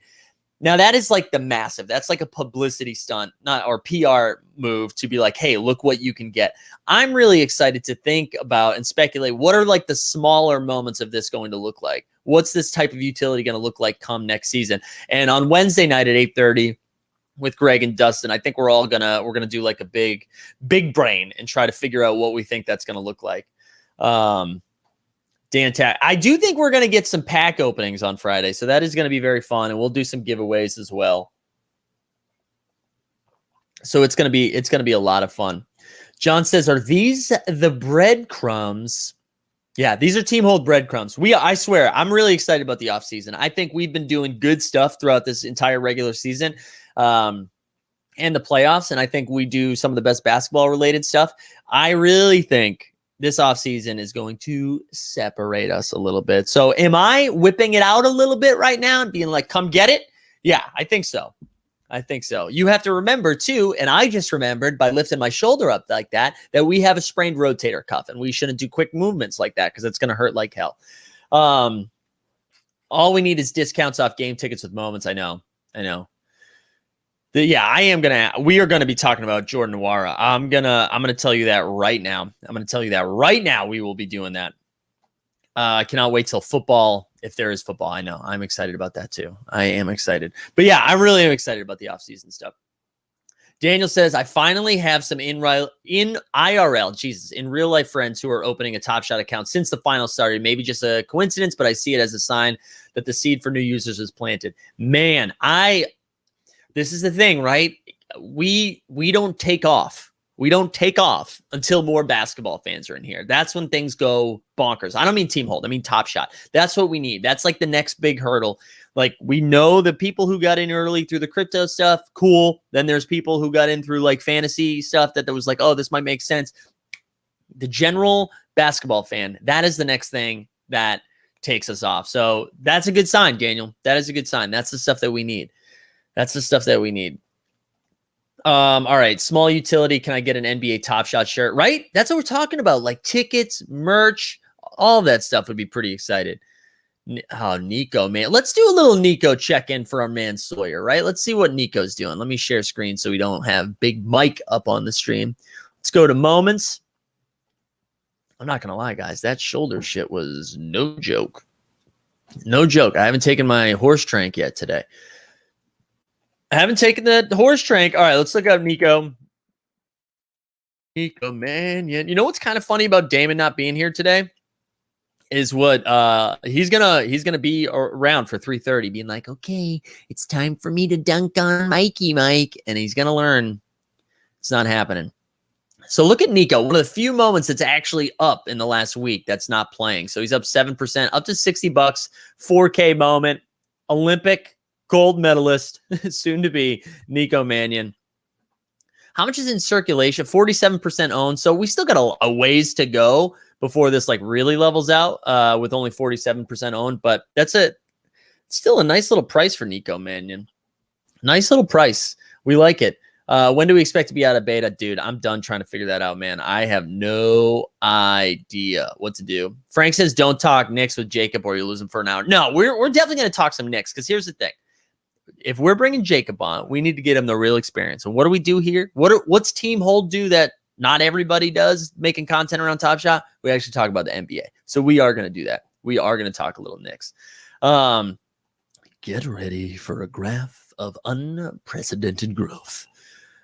Now that is like that's like a publicity stunt, or PR move to be like, hey, look what you can get. I'm really excited to think about and speculate what are like the smaller moments of this going to look like. What's this type of utility going to look like come next season? And on Wednesday night at 8:30 with Greg and Dustin, I think we're gonna do like a big brain and try to figure out what we think that's going to look like. Dan Tack. I do think we're going to get some pack openings on Friday, so that is going to be very fun, and we'll do some giveaways as well. So it's going to be a lot of fun. John says, "Are these the breadcrumbs?" Yeah, these are Team Hold breadcrumbs. I swear, I'm really excited about the offseason. I think we've been doing good stuff throughout this entire regular season and the playoffs, and I think we do some of the best basketball-related stuff. I really think this offseason is going to separate us a little bit. So am I whipping it out a little bit right now and being like, come get it? Yeah, I think so. You have to remember too, and I just remembered by lifting my shoulder up like that we have a sprained rotator cuff and we shouldn't do quick movements like that because it's going to hurt like hell. All we need is discounts off game tickets with moments. I know. We are going to be talking about Jordan Nwora. I'm going to tell you that right now. We will be doing that. I cannot wait till football. If there is football, I know I'm excited about that too. I am excited, but yeah, I really am excited about the offseason stuff. Daniel says, I finally have some in real life friends who are opening a Top Shot account since the final started. Maybe just a coincidence, but I see it as a sign that the seed for new users is planted. Man, this is the thing, right? We don't take off. We don't take off until more basketball fans are in here. That's when things go bonkers. I don't mean Team Hold. I mean Top Shot. That's what we need. That's like the next big hurdle. Like, we know the people who got in early through the crypto stuff, cool. Then there's people who got in through like fantasy stuff that was like, oh, this might make sense. The general basketball fan, that is the next thing that takes us off. So that's a good sign, Daniel. That is a good sign. That's the stuff that we need. That's the stuff that we need. All right. Small utility. Can I get an NBA Top Shot shirt? Right? That's what we're talking about. Like tickets, merch, all that stuff would be pretty excited. Oh, Nico, man. Let's do a little Nico check-in for our man Sawyer, right? Let's see what Nico's doing. Let me share screen so we don't have Big Mike up on the stream. Let's go to moments. I'm not going to lie, guys. That shoulder shit was no joke. No joke. I haven't taken my horse trank yet today. I haven't taken the horse trank. All right, let's look up Nico. Nico Mannion. You know what's kind of funny about Damon not being here today? Is what he's gonna be around for 3:30, being like, okay, it's time for me to dunk on Mikey Mike, and he's gonna learn. It's not happening. So look at Nico, one of the few moments that's actually up in the last week that's not playing. So he's up 7%, up to $60, 4K moment, Olympic gold medalist, soon to be Nico Mannion. How much is in circulation? 47% owned. So we still got a ways to go before this like really levels out with only 47% owned. But that's still a nice little price for Nico Mannion. Nice little price. We like it. When do we expect to be out of beta? Dude, I'm done trying to figure that out, man. I have no idea what to do. Frank says, don't talk Knicks with Jacob or you lose him for an hour. No, we're definitely going to talk some Knicks because here's the thing. If we're bringing Jacob on, we need to get him the real experience. And what do we do here? What's Team Hold do that not everybody does making content around Top Shot? We actually talk about the NBA. So we are going to do that. We are going to talk a little Knicks. Get ready for a graph of unprecedented growth.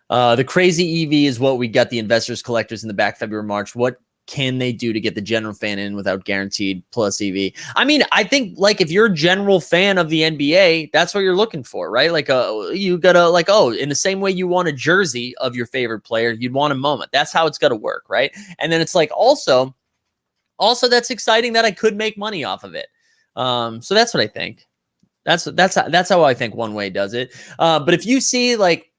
The crazy EV is what we got the investors, collectors in the back February, March. What can they do to get the general fan in without guaranteed plus EV? I mean, I think like if you're a general fan of the NBA, that's what you're looking for, right? Like you gotta like, oh, in the same way you want a jersey of your favorite player, you'd want a moment. That's how it's gotta work, right? And then it's like also that's exciting that I could make money off of it. So that's what I think. That's how I think One Way does it. But if you see like,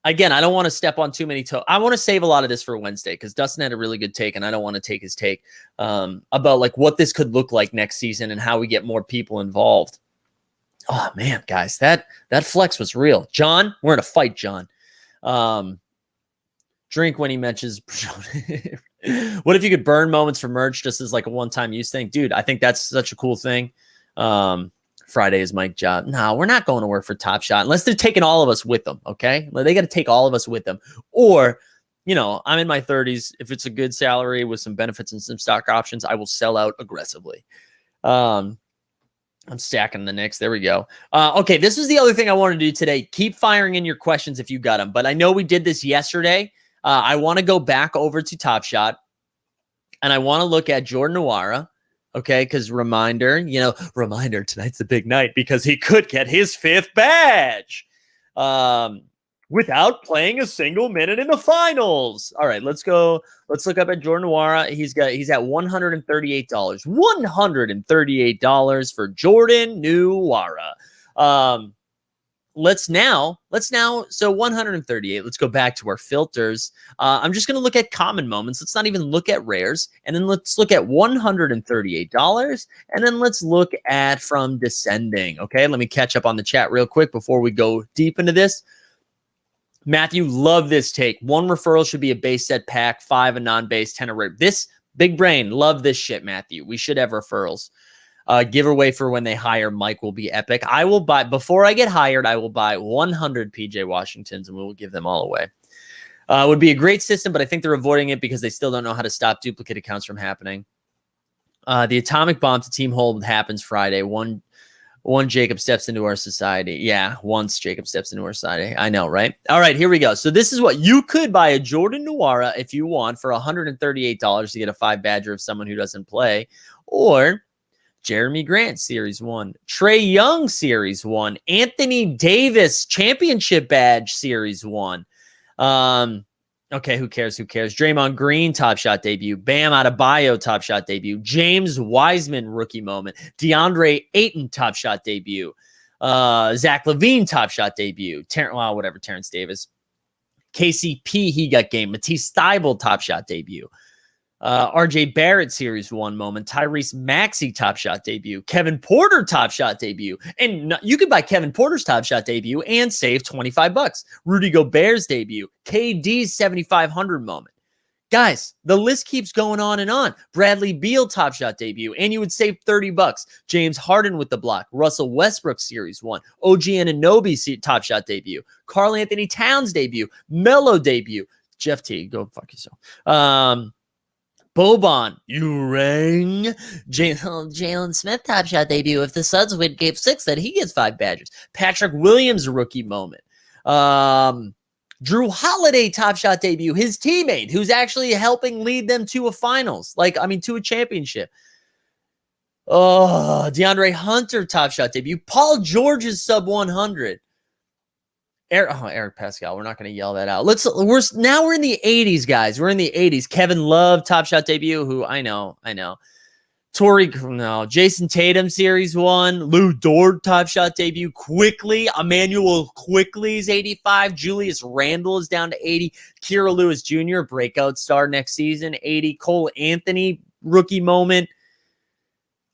again, I don't want to step on too many toes. I want to save a lot of this for Wednesday because Dustin had a really good take, and I don't want to take his take about like what this could look like next season and how we get more people involved. Oh man, guys, that flex was real. John, we're in a fight, John. Drink when he mentions. What if you could burn moments for merch just as like a one-time use thing, dude? I think that's such a cool thing. Friday is Mike job. No, we're not going to work for Top Shot unless they're taking all of us with them. Okay. They got to take all of us with them. Or, you know, I'm in my 30s. If it's a good salary with some benefits and some stock options, I will sell out aggressively. I'm stacking the Knicks. There we go. Okay. This is the other thing I want to do today. Keep firing in your questions if you got them, but I know we did this yesterday. I want to go back over to Top Shot and I want to look at Jordan Nwora. Okay, because reminder, tonight's the big night because he could get his 5th badge without playing a single minute in the finals. All right, let's go. Let's look up at Jordan Nwora. He's at $138. $138 for Jordan Nwora. Let's now, so 138, let's go back to our filters. I'm just going to look at common moments. Let's not even look at rares. And then let's look at $138. And then let's look at from descending. Okay, let me catch up on the chat real quick before we go deep into this. Matthew, love this take. 1 referral should be a base set pack, 5 a non-base, 10 a rare. This big brain, love this shit, Matthew. We should have referrals. Giveaway for when they hire Mike will be epic. I will buy, before I get hired, I will buy 100 PJ Washingtons and we will give them all away. It would be a great system, but I think they're avoiding it because they still don't know how to stop duplicate accounts from happening. The atomic bomb to Team Hold happens Friday. One Jacob steps into our society. Yeah, once Jacob steps into our society. I know, right? All right, here we go. So this is what you could buy a Jordan Nwora if you want for $138 to get a 5 badger of someone who doesn't play, or Jeremy Grant Series 1, Trae Young Series 1, Anthony Davis Championship Badge Series 1. Okay, who cares? Who cares? Draymond Green, Top Shot debut. Bam Adebayo, Top Shot debut. James Wiseman, rookie moment. DeAndre Ayton, Top Shot debut. Zach LaVine, Top Shot debut. Terrence Davis. KCP, he got game. Matisse Thybulle, Top Shot debut. RJ Barrett, Series 1 moment. Tyrese Maxey, Top Shot debut. Kevin Porter, Top Shot debut. And you could buy Kevin Porter's Top Shot debut and save $25. Rudy Gobert's debut. KD's 7,500 moment. Guys, the list keeps going on and on. Bradley Beal, Top Shot debut, and you would save $30. James Harden with the block. Russell Westbrook, Series 1. OG Anunoby, Top Shot debut. Karl Anthony Towns debut. Melo debut. Jeff T, go fuck yourself. Boban, you rang. Jalen Smith, Top Shot debut. If the Suns win Game 6, then he gets 5 badges. Patrick Williams, rookie moment. Drew Holiday, Top Shot debut. His teammate, who's actually helping lead them to a finals. To a championship. DeAndre Hunter, Top Shot debut. Paul George's sub 100. Eric Pascal. We're not going to yell that out. We're in the 80s, guys. We're in the 80s. Kevin Love, Top Shot debut. Who I know. Jason Tatum, Series 1. Lou Dort, Top Shot debut. Quickly. Emmanuel Quickly's 85. Julius Randle is down to 80. Kira Lewis Jr., breakout star next season, 80. Cole Anthony, rookie moment.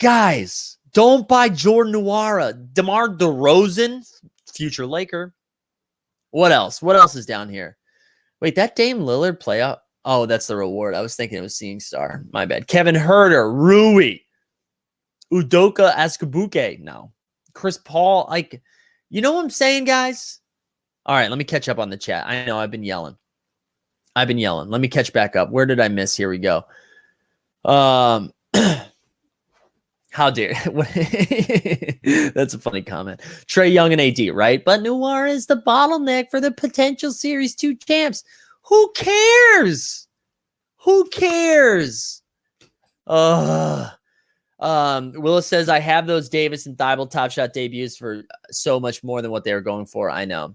Guys, don't buy Jordan Nwora. DeMar DeRozan, future Laker. What else? What else is down here? Wait, that Dame Lillard playoff? Oh, that's the reward. I was thinking it was Seeing Star. My bad. Kevin Huerter, Rui, Udoka Azubuike. No. Chris Paul. You know what I'm saying, guys? All right, let me catch up on the chat. I know I've been yelling. Let me catch back up. Where did I miss? Here we go. How dare that's a funny comment. Trae Young and AD, right? But Nwora is the bottleneck for the potential Series 2 champs. Who cares? Willis says, I have those Davis and Thybulle Top Shot debuts for so much more than what they were going for. I know.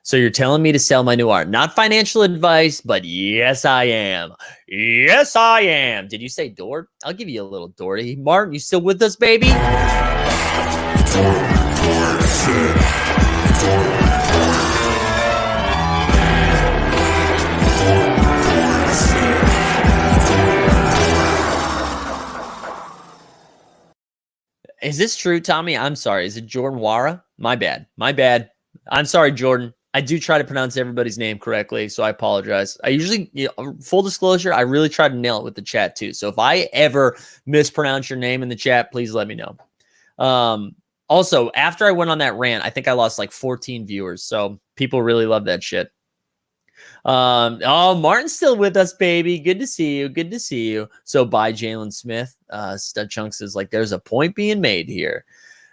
So you're telling me to sell my Nwora. Not financial advice, but yes, I am. Yes, I am. Did you say Dort? I'll give you a little Dorty. Martin, you still with us, baby? Is this true, Tommy? I'm sorry. Is it Jordan Nwora? My bad. I'm sorry, Jordan. I do try to pronounce everybody's name correctly, so I apologize. I usually, full disclosure, I really try to nail it with the chat too. So if I ever mispronounce your name in the chat, please let me know. Also, after I went on that rant, I think I lost like 14 viewers. So people really love that shit. Martin's still with us, baby. Good to see you. So bye, Jalen Smith. Stud Chunks is like, there's a point being made here.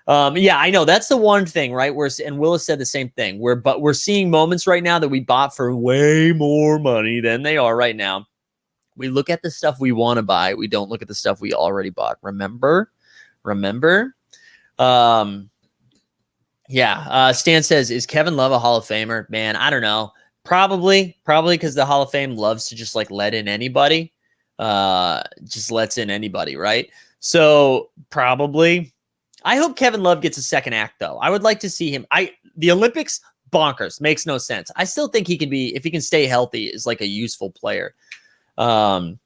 Yeah, I know that's the one thing, right? And Willis said the same thing. We're seeing moments right now that we bought for way more money than they are right now. We look at the stuff we want to buy. We don't look at the stuff we already bought. Remember? Yeah. Stan says, is Kevin Love a Hall of Famer? Man, I don't know. Probably because the Hall of Fame loves to just like let in anybody. Just lets in anybody, right? So probably. I hope Kevin Love gets a second act, though. I would like to see him. The Olympics, bonkers. Makes no sense. I still think he can be, if he can stay healthy, is like a useful player. Martin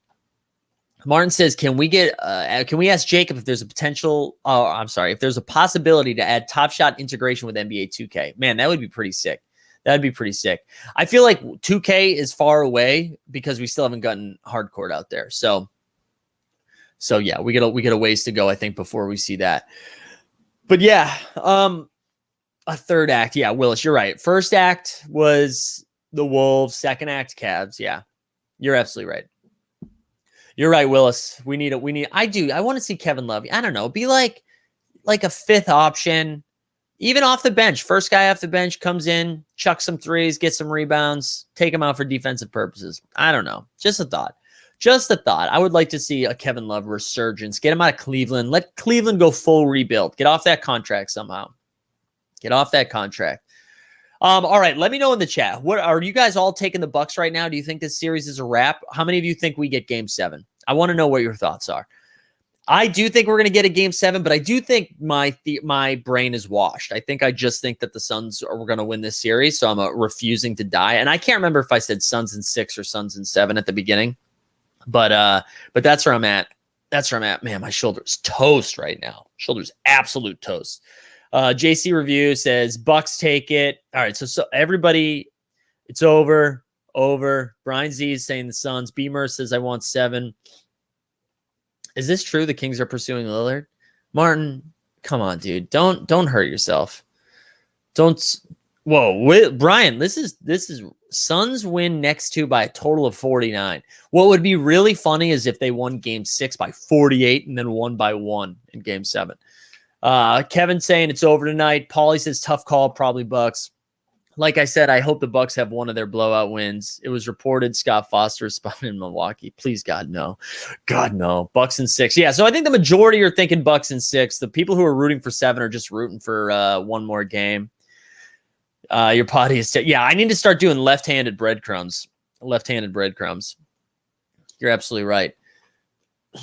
says, can we ask Jacob if there's a potential, if there's a possibility to add Top Shot integration with NBA 2K? Man, that would be pretty sick. That'd be pretty sick. I feel like 2K is far away because we still haven't gotten hardcore out there. So yeah, we get a ways to go, I think, before we see that. But yeah, a third act. Yeah, Willis, you're right. First act was the Wolves. Second act, Cavs. Yeah, you're absolutely right. You're right, Willis. I want to see Kevin Love. I don't know. Be like a fifth option, even off the bench. First guy off the bench comes in, chucks some threes, gets some rebounds, take him out for defensive purposes. I don't know. Just a thought. I would like to see a Kevin Love resurgence. Get him out of Cleveland. Let Cleveland go full rebuild. Get off that contract somehow. All right, let me know in the chat. What are you guys all taking the Bucks right now? Do you think this series is a wrap? How many of you think we get game 7? I want to know what your thoughts are. I do think we're going to get a game 7, but I do think my brain is washed. I just think that the Suns are going to win this series, so I'm refusing to die. And I can't remember if I said Suns in 6 or Suns in 7 at the beginning, but that's where I'm at. That's where I'm at. Man, my shoulder's toast right now. Shoulder's absolute toast. JC Review says Bucks take it. All right, so everybody, it's over. Brian Z is saying the Suns. Beamer says I want 7. Is this true? The Kings are pursuing Lillard? Martin, come on, dude. Don't hurt yourself. Brian, this is Suns win next 2 by a total of 49. What would be really funny is if they won game 6 by 48 and then won by 1 in game 7. Kevin saying it's over tonight. Paulie says tough call, probably Bucks. Like I said, I hope the Bucks have one of their blowout wins. It was reported Scott Foster responded in Milwaukee. Please, God, no. God, no. Bucks in 6. Yeah, so I think the majority are thinking Bucks in 6. The people who are rooting for 7 are just rooting for one more game. Your body is... yeah, I need to start doing left-handed breadcrumbs. You're absolutely right.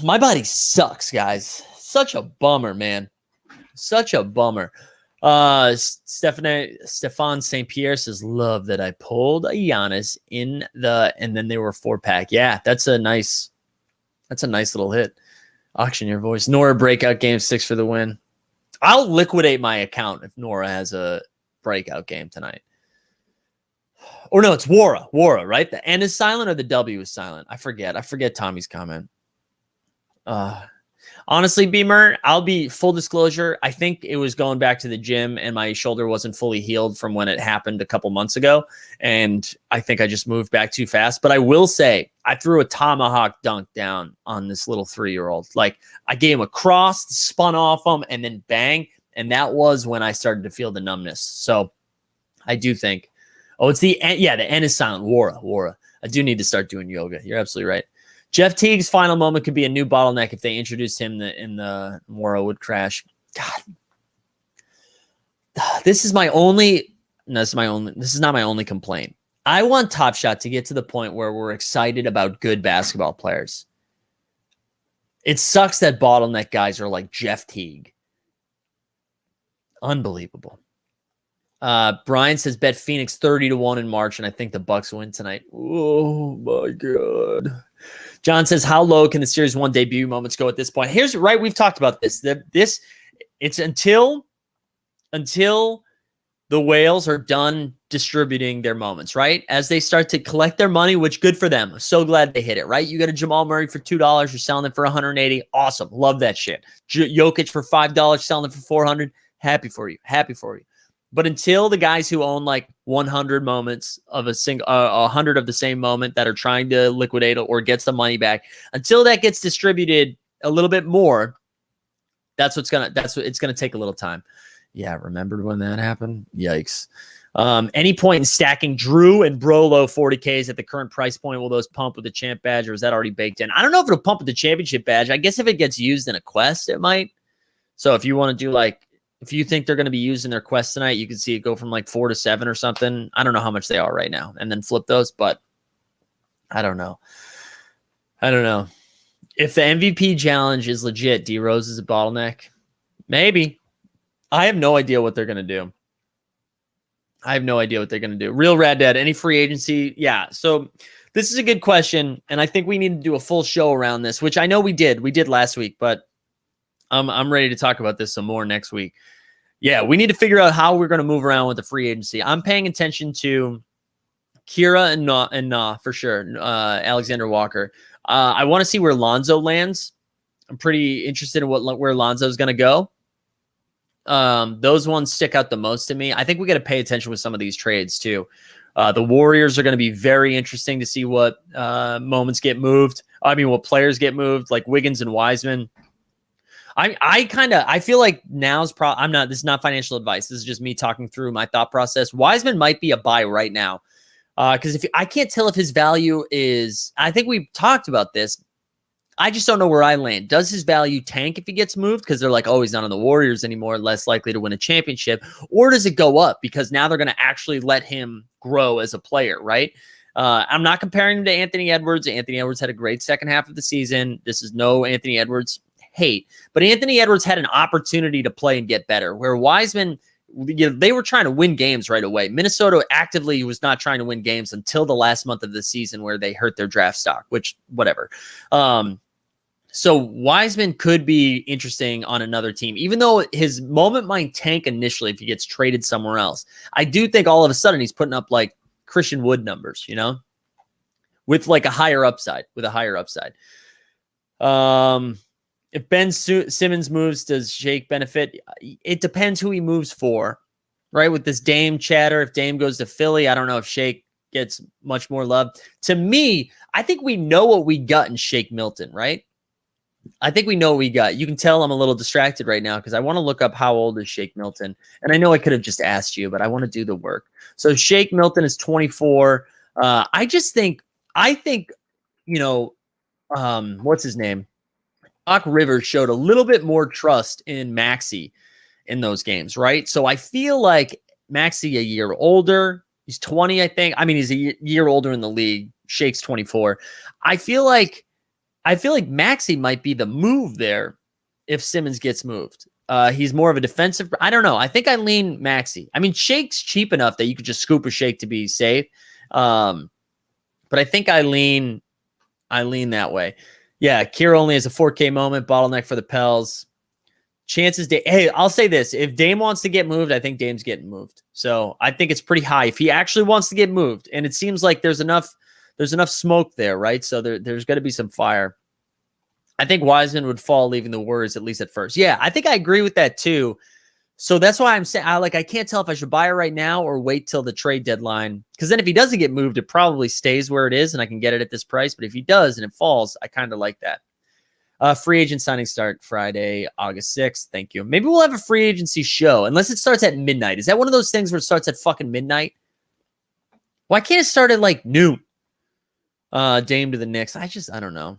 My body sucks, guys. Such a bummer, man. Such a bummer. Stefan St. Pierre says, love that I pulled a Giannis and then they were 4-pack. Yeah, that's a nice little hit. Auction your voice. Nora breakout game 6 for the win. I'll liquidate my account if Nora has a breakout game tonight. Or no, it's Wara, right? The N is silent or the W is silent. I forget Tommy's comment. Honestly, Beamer, I'll be full disclosure. I think it was going back to the gym and my shoulder wasn't fully healed from when it happened a couple months ago. And I think I just moved back too fast. But I will say I threw a tomahawk dunk down on this little 3-year-old. Like I gave him a cross, spun off him, and then bang. And that was when I started to feel the numbness. So I do think, it's the N. Yeah, the N is silent. Wara. I do need to start doing yoga. You're absolutely right. Jeff Teague's final moment could be a new bottleneck if they introduced him in the Mora would crash. God, this is not my only complaint. I want Top Shot to get to the point where we're excited about good basketball players. It sucks that bottleneck guys are like Jeff Teague. Unbelievable. Brian says bet Phoenix 30-1 in March, and I think the Bucks win tonight. Oh my God. John says, how low can the Series 1 debut moments go at this point? Here's right. We've talked about this. It's until the whales are done distributing their moments, right? As they start to collect their money, which good for them. I'm so glad they hit it, right? You got a Jamal Murray for $2. You're selling it for $180. Awesome. Love that shit. Jokic for $5, selling it for $400. Happy for you. But until the guys who own like 100 moments of 100 of the same moment that are trying to liquidate or get some money back, until that gets distributed a little bit more, it's gonna take a little time. Yeah, remembered when that happened? Yikes. Any point in stacking Drew and Brolo 40Ks at the current price point, will those pump with the champ badge, or is that already baked in? I don't know if it'll pump with the championship badge. I guess if it gets used in a quest, it might. So if you want to do if you think they're going to be using their quest tonight, you can see it go from like 4 to 7 or something. I don't know how much they are right now, and then flip those, but I don't know. If the MVP challenge is legit, D Rose is a bottleneck. Maybe. I have no idea what they're going to do. Real Rad Dad, any free agency? Yeah. So this is a good question, and I think we need to do a full show around this, which I know we did. We did last week, but I'm ready to talk about this some more next week. Yeah, we need to figure out how we're going to move around with the free agency. I'm paying attention to Kira and Na for sure. Alexander Walker. I want to see where Lonzo lands. I'm pretty interested in where Lonzo is going to go. Those ones stick out the most to me. I think we got to pay attention with some of these trades too. The Warriors are going to be very interesting to see what moments get moved. What players get moved, like Wiggins and Wiseman. I feel like now's this is not financial advice. This is just me talking through my thought process. Wiseman might be a buy right now. Because I can't tell if his value is, I think we've talked about this. I just don't know where I land. Does his value tank if he gets moved? Because they're like, oh, he's not on the Warriors anymore, less likely to win a championship. Or does it go up because now they're going to actually let him grow as a player, right? I'm not comparing him to Anthony Edwards. Anthony Edwards had a great second half of the season. This is no Anthony Edwards hate. But Anthony Edwards had an opportunity to play and get better, where Wiseman, they were trying to win games right away. Minnesota actively was not trying to win games until the last month of the season where they hurt their draft stock, which whatever. So Wiseman could be interesting on another team, even though his moment might tank initially if he gets traded somewhere else. I do think all of a sudden he's putting up like Christian Wood numbers, with like a higher upside, If Ben Simmons moves, does Shake benefit? It depends who he moves for, right? With this Dame chatter, if Dame goes to Philly, I don't know if Shake gets much more love. To me, I think we know what we got in Shake Milton, right? I think we know what we got. You can tell I'm a little distracted right now because I want to look up how old is Shake Milton. And I know I could have just asked you, but I want to do the work. So Shake Milton is 24. I think, what's his name? Doc Rivers showed a little bit more trust in Maxey in those games, right? So I feel like Maxey a year older. He's 20, I think. I mean, he's a year older in the league. Shake's 24. I feel like Maxey might be the move there if Simmons gets moved. He's more of a defensive. I don't know. I think I lean Maxey. I mean, Shake's cheap enough that you could just scoop a Shake to be safe. But I think I lean that way. Yeah, Kira only has a 4K moment, bottleneck for the Pels. Chances, hey, I'll say this. If Dame wants to get moved, I think Dame's getting moved. So I think it's pretty high. If he actually wants to get moved, and it seems like there's enough smoke there, right? So there's got to be some fire. I think Wiseman would fall leaving the Warriors at least at first. Yeah, I think I agree with that too. So that's why I'm saying I can't tell if I should buy it right now or wait till the trade deadline. Because then if he doesn't get moved, it probably stays where it is and I can get it at this price. But if he does and it falls, I kind of like that. Free agent signing start Friday, August 6th. Thank you. Maybe we'll have a free agency show unless it starts at midnight. Is that one of those things where it starts at fucking midnight? Why can't it start at like noon? Dame to the Knicks. I don't know.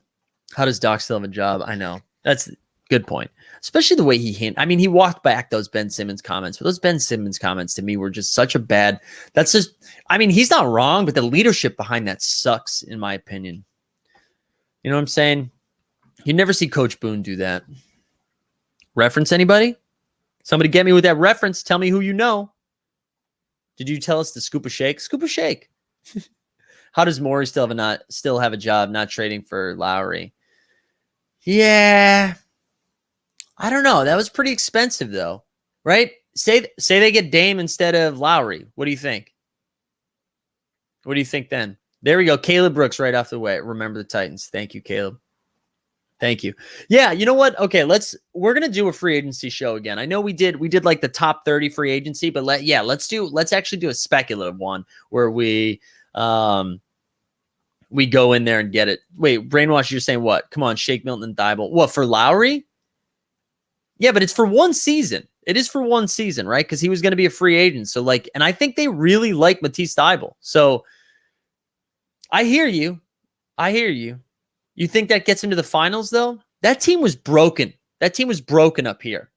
How does Doc still have a job? I know. That's a good point. Especially the way he walked back those Ben Simmons comments. But those Ben Simmons comments to me were just such a bad. That's just, he's not wrong, but the leadership behind that sucks, in my opinion. You know what I'm saying? You never see Coach Boone do that. Reference anybody? Somebody get me with that reference. Tell me who you know. Did you tell us to scoop a Shake? Scoop a Shake. How does Morey still have a job not trading for Lowry? Yeah. I don't know. That was pretty expensive though, right? Say they get Dame instead of Lowry. What do you think? What do you think then? There we go. Caleb Brooks right off the way. Remember the Titans. Thank you, Caleb. Thank you. Yeah, you know what? Okay, we're gonna do a free agency show again. I know we did like the top 30 free agency, but let's actually do a speculative one where we go in there and get it. Wait, Brainwash, you're saying what? Come on, Shake Milton and Thibault. What, for Lowry? Yeah, but it's for one season. It is for one season, right? Because he was going to be a free agent. So and I think they really like Matisse Thybulle. So I hear you. You think that gets him to the finals, though? That team was broken. Up here.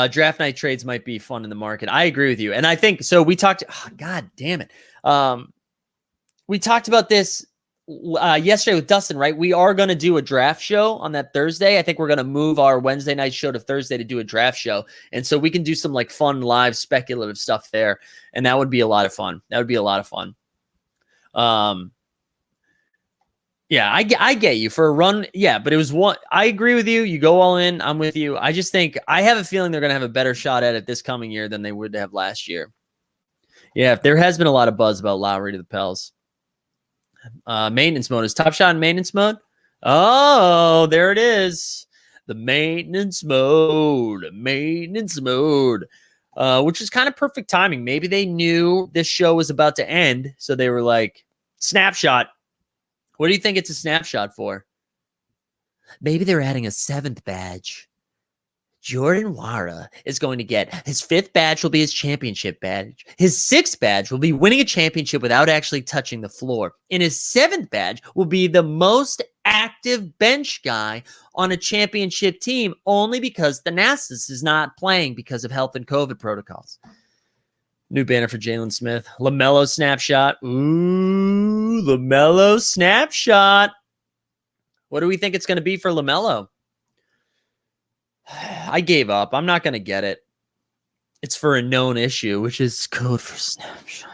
Draft night trades might be fun in the market. I agree with you. And I think, so we talked, God damn it. We talked about this yesterday with Dustin, right? We are going to do a draft show on that Thursday. I think we're going to move our Wednesday night show to Thursday to do a draft show. And so we can do some fun live speculative stuff there. And that would be a lot of fun. Yeah, I get you for a run. Yeah, but it was one. I agree with you. You go all in. I'm with you. I just think I have a feeling they're going to have a better shot at it this coming year than they would have last year. Yeah, there has been a lot of buzz about Lowry to the Pels. Maintenance mode. Is Top Shot in maintenance mode? Oh, there it is. The maintenance mode. Which is kind of perfect timing. Maybe they knew this show was about to end, so they were like, snapshot. What do you think it's a snapshot for? Maybe they're adding a 7th badge. Jordan Nwora is going to get his 5th badge will be his championship badge. His 6th badge will be winning a championship without actually touching the floor. And his 7th badge will be the most active bench guy on a championship team only because Thanasis is not playing because of health and COVID protocols. New banner for Jalen Smith. LaMelo snapshot. Ooh, LaMelo snapshot. What do we think it's going to be for LaMelo? I gave up. I'm not going to get it. It's for a known issue, which is code for snapshot.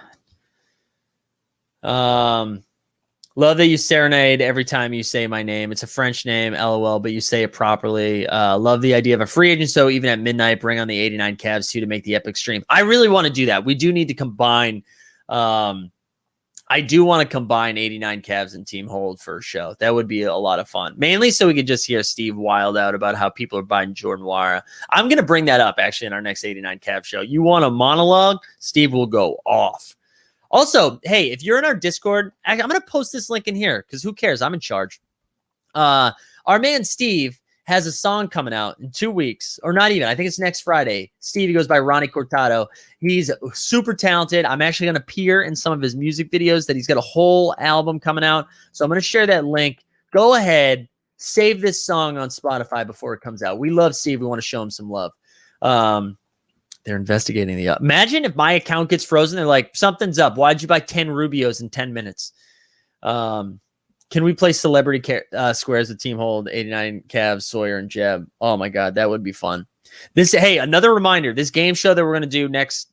Love that you serenade every time you say my name. It's a French name, LOL, but you say it properly. Love the idea of a free agent. So even at midnight, bring on the 89 Cavs too to make the epic stream. I really want to do that. We do need to combine. I do want to combine 89 Cavs and Team Hold for a show. That would be a lot of fun. Mainly so we could just hear Steve wild out about how people are buying Jordan Wara. I'm going to bring that up actually in our next 89 Cavs show. You want a monologue? Steve will go off. Also, hey, if you're in our Discord, I'm going to post this link in here because who cares? I'm in charge. Our man Steve has a song coming out in 2 weeks, or not even. I think it's next Friday. Steve, he goes by Ronnie Cortado. He's super talented. I'm actually going to appear in some of his music videos that he's got a whole album coming out. So I'm going to share that link. Go ahead, save this song on Spotify before it comes out. We love Steve. We want to show him some love. They're investigating the imagine if my account gets frozen. They're like, something's up. Why'd you buy 10 Rubios in 10 minutes? Can we play celebrity squares with Team Hold, 89 Cavs, Sawyer, and Jeb? Oh my God, that would be fun. Hey, another reminder, this game show that we're going to do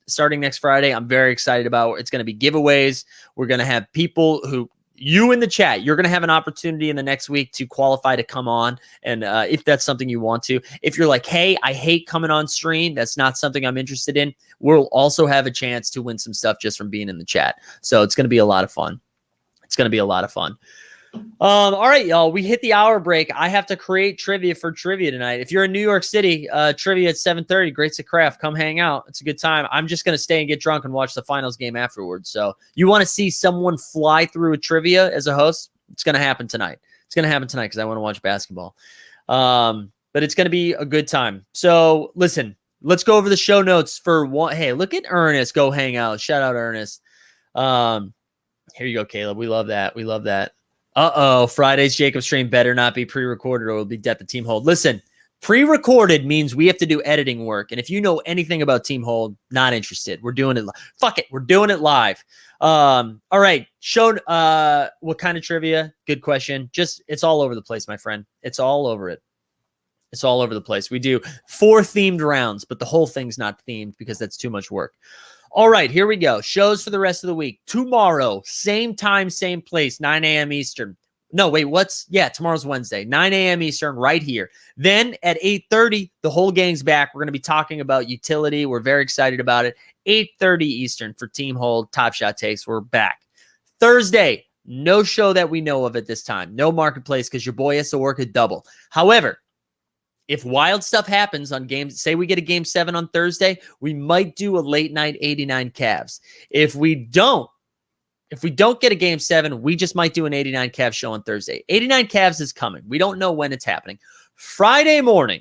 starting next Friday, I'm very excited about. It's going to be giveaways. We're going to have people you in the chat, you're going to have an opportunity in the next week to qualify to come on. And if that's something you want to, if you're like, hey, I hate coming on stream, that's not something I'm interested in, we'll also have a chance to win some stuff just from being in the chat. So it's going to be a lot of fun. All right, y'all, we hit the hour break. I have to create trivia for trivia tonight. If you're in New York City, trivia at 7:30, Greats at Craft, come hang out. It's a good time. I'm just going to stay and get drunk and watch the finals game afterwards. So you want to see someone fly through a trivia as a host? It's going to happen tonight. Because I want to watch basketball. But it's going to be a good time. So listen, let's go over the show notes for one. Hey, look at Ernest. Go hang out. Shout out Ernest. Here you go, Caleb. We love that. Friday's Jacob stream better not be pre-recorded or it'll be death to Team Hold. Listen, pre-recorded means we have to do editing work. And if you know anything about Team Hold, not interested. We're doing it. Fuck it. We're doing it live. All right. What kind of trivia? Good question. It's all over the place, my friend. It's all over the place. We do 4 themed rounds, but the whole thing's not themed because that's too much work. All right, here we go. Shows for the rest of the week. Tomorrow, same time, same place, 9 a.m. Eastern. No, wait, tomorrow's Wednesday, 9 a.m. Eastern, right here. Then at 8:30, the whole gang's back. We're going to be talking about utility. We're very excited about it. 8:30 Eastern for Team Hold, Top Shot Takes. We're back. Thursday, no show that we know of at this time. No marketplace because your boy has to work a double. However, if wild stuff happens on games, say we get a game 7 on Thursday, we might do a late night 89 Cavs. If we don't get a game 7, we just might do an 89 Cavs show on Thursday. 89 Cavs is coming. We don't know when it's happening. Friday morning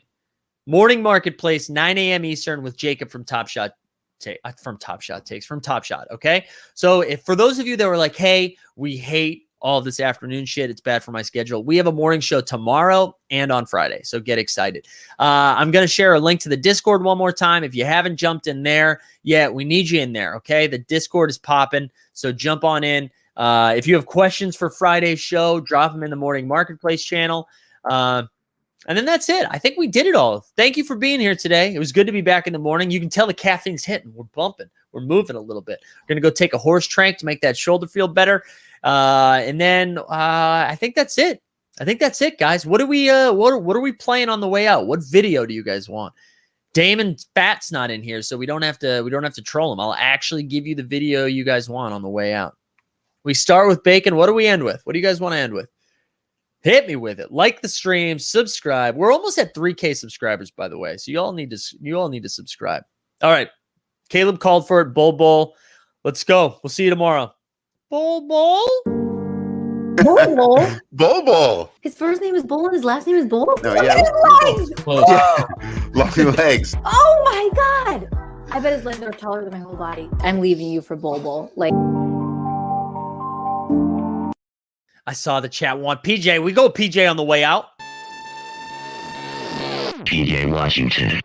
marketplace, 9 a.m. Eastern with Jacob from Top Shot. From Top Shot. Okay. So if for those of you that were like, hey, we hate all this afternoon shit, it's bad for my schedule, we have a morning show tomorrow and on Friday, so get excited. I'm going to share a link to the Discord one more time. If you haven't jumped in there yet, we need you in there. Okay, the Discord is popping, so jump on in. If you have questions for Friday's show, drop them in the morning marketplace channel, and then that's it. I think we did it all. Thank you for being here today. It was good to be back in the morning. You can tell the caffeine's hitting. We're bumping. We're moving a little bit. We're going to go take a horse trank to make that shoulder feel better. And then I think that's it. Guys. What are we playing on the way out? What video do you guys want? Damon Fat's not in here, so we don't have to troll him. I'll actually give you the video you guys want on the way out. We start with bacon. What do we end with? What do you guys want to end with? Hit me with it. Like the stream, subscribe. We're almost at 3K subscribers, by the way. So you all need to subscribe. All right. Caleb called for it. Bull. Let's go. We'll see you tomorrow. Bull. Bobo. His first name is Bull and his last name is Bull? No, Look yeah. at his legs! Long legs. Oh my god! I bet his legs are taller than my whole body. I'm leaving you for Bull. Like, I saw the chat want PJ. We go PJ on the way out. PJ Washington.